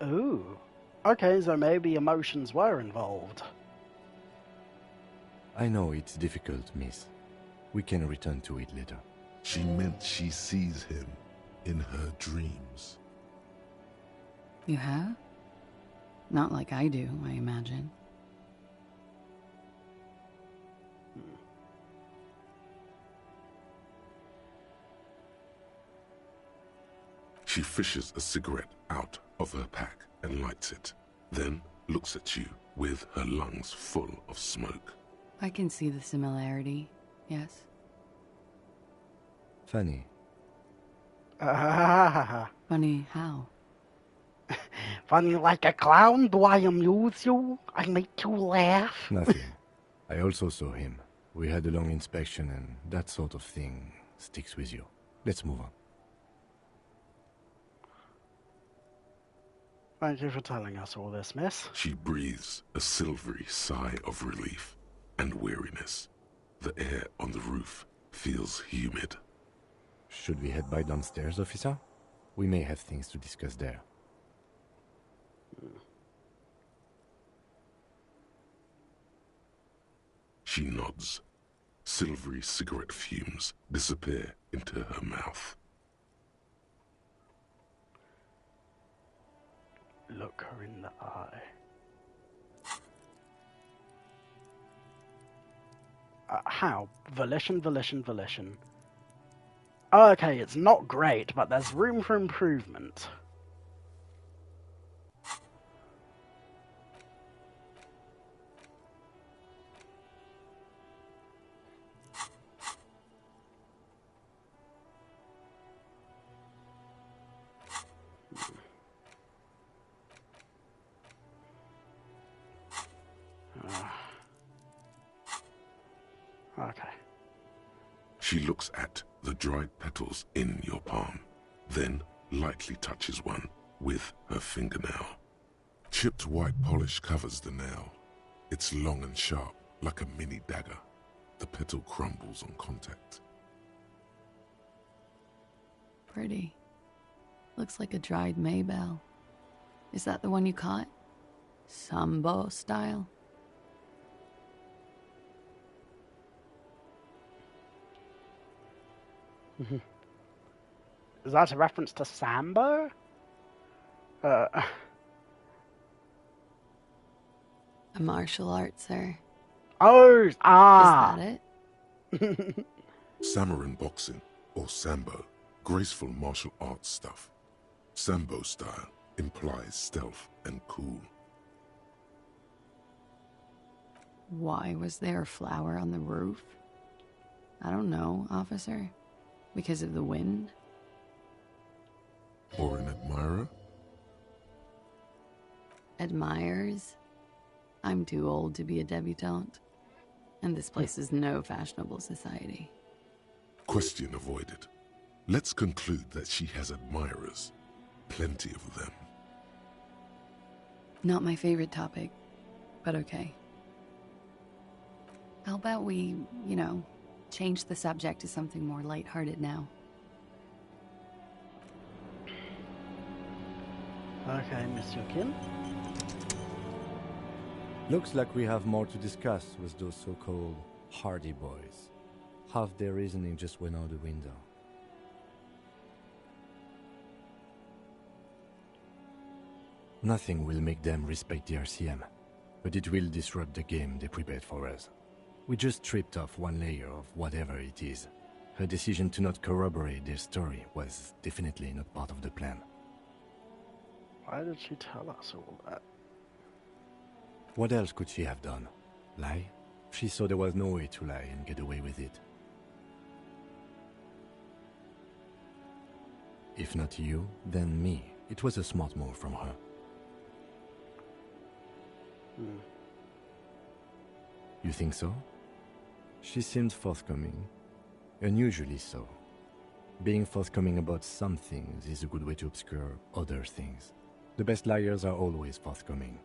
Ooh. Okay, so maybe emotions were involved. I know it's difficult, miss. We can return to it later. She meant she sees him in her dreams. You have? Not like I do, I imagine. She fishes a cigarette out of her pack and lights it, then looks at you with her lungs full of smoke. I can see the similarity, yes. Funny. Funny how? Funny like a clown? Do I amuse you? I make you laugh? Nothing. I also saw him. We had a long inspection and that sort of thing sticks with you. Let's move on. Thank you for telling us all this, miss. She breathes a silvery sigh of relief and weariness. The air on the roof feels humid. Should we head by downstairs, officer? We may have things to discuss there. She nods. Silvery cigarette fumes disappear into her mouth. Look her in the eye. How? Volition, volition, volition. Okay, it's not great, but there's room for improvement. Okay. She looks at the dried petals in your palm, then lightly touches one with her fingernail. Chipped white polish covers the nail. It's long and sharp, like a mini dagger. The petal crumbles on contact. Pretty. Looks like a dried maybell. Is that the one you caught? Sambo style? Is that a reference to Sambo? A martial art, sir. Oh, Is that it? Samurai boxing, or Sambo, graceful martial arts stuff. Sambo style implies stealth and cool. Why was there a flower on the roof? I don't know, officer. Because of the wind? Or an admirer? Admirers? I'm too old to be a debutante. And this place is no fashionable society. Question avoided. Let's conclude that she has admirers. Plenty of them. Not my favorite topic, but okay. How about we, change the subject to something more lighthearted now? Okay, Monsieur Kim. Looks like we have more to discuss with those so-called Hardy Boys. Half their reasoning just went out the window. Nothing will make them respect the RCM, but it will disrupt the game they prepared for us. We just stripped off one layer of whatever it is. Her decision to not corroborate their story was definitely not part of the plan. Why did she tell us all that? What else could she have done? Lie? She saw there was no way to lie and get away with it. If not you, then me. It was a smart move from her. You think so? She seemed forthcoming. Unusually so. Being forthcoming about some things is a good way to obscure other things. The best liars are always forthcoming.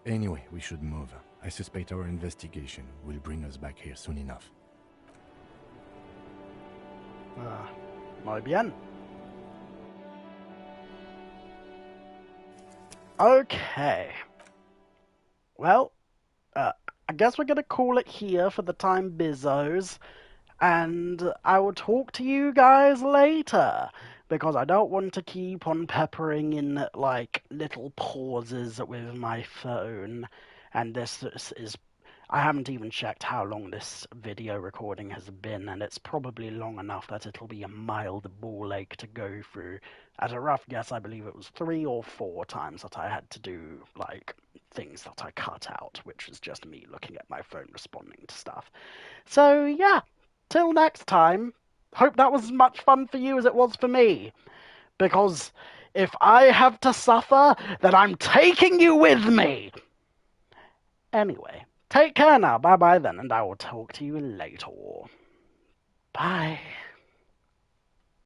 Anyway, we should move. I suspect our investigation will bring us back here soon enough. Muy bien. Okay. Well, I guess we're going to call it here for the time, bizzos. And I will talk to you guys later. Because I don't want to keep on peppering in, little pauses with my phone. And this is... I haven't even checked how long this video recording has been, and it's probably long enough that it'll be a mild ball ache to go through. At a rough guess, I believe it was 3 or 4 times that I had to do, things that I cut out, which was just me looking at my phone responding to stuff. So, yeah, till next time, hope that was as much fun for you as it was for me. Because if I have to suffer, then I'm taking you with me! Anyway. Take care now. Bye-bye then, and I will talk to you later. Bye.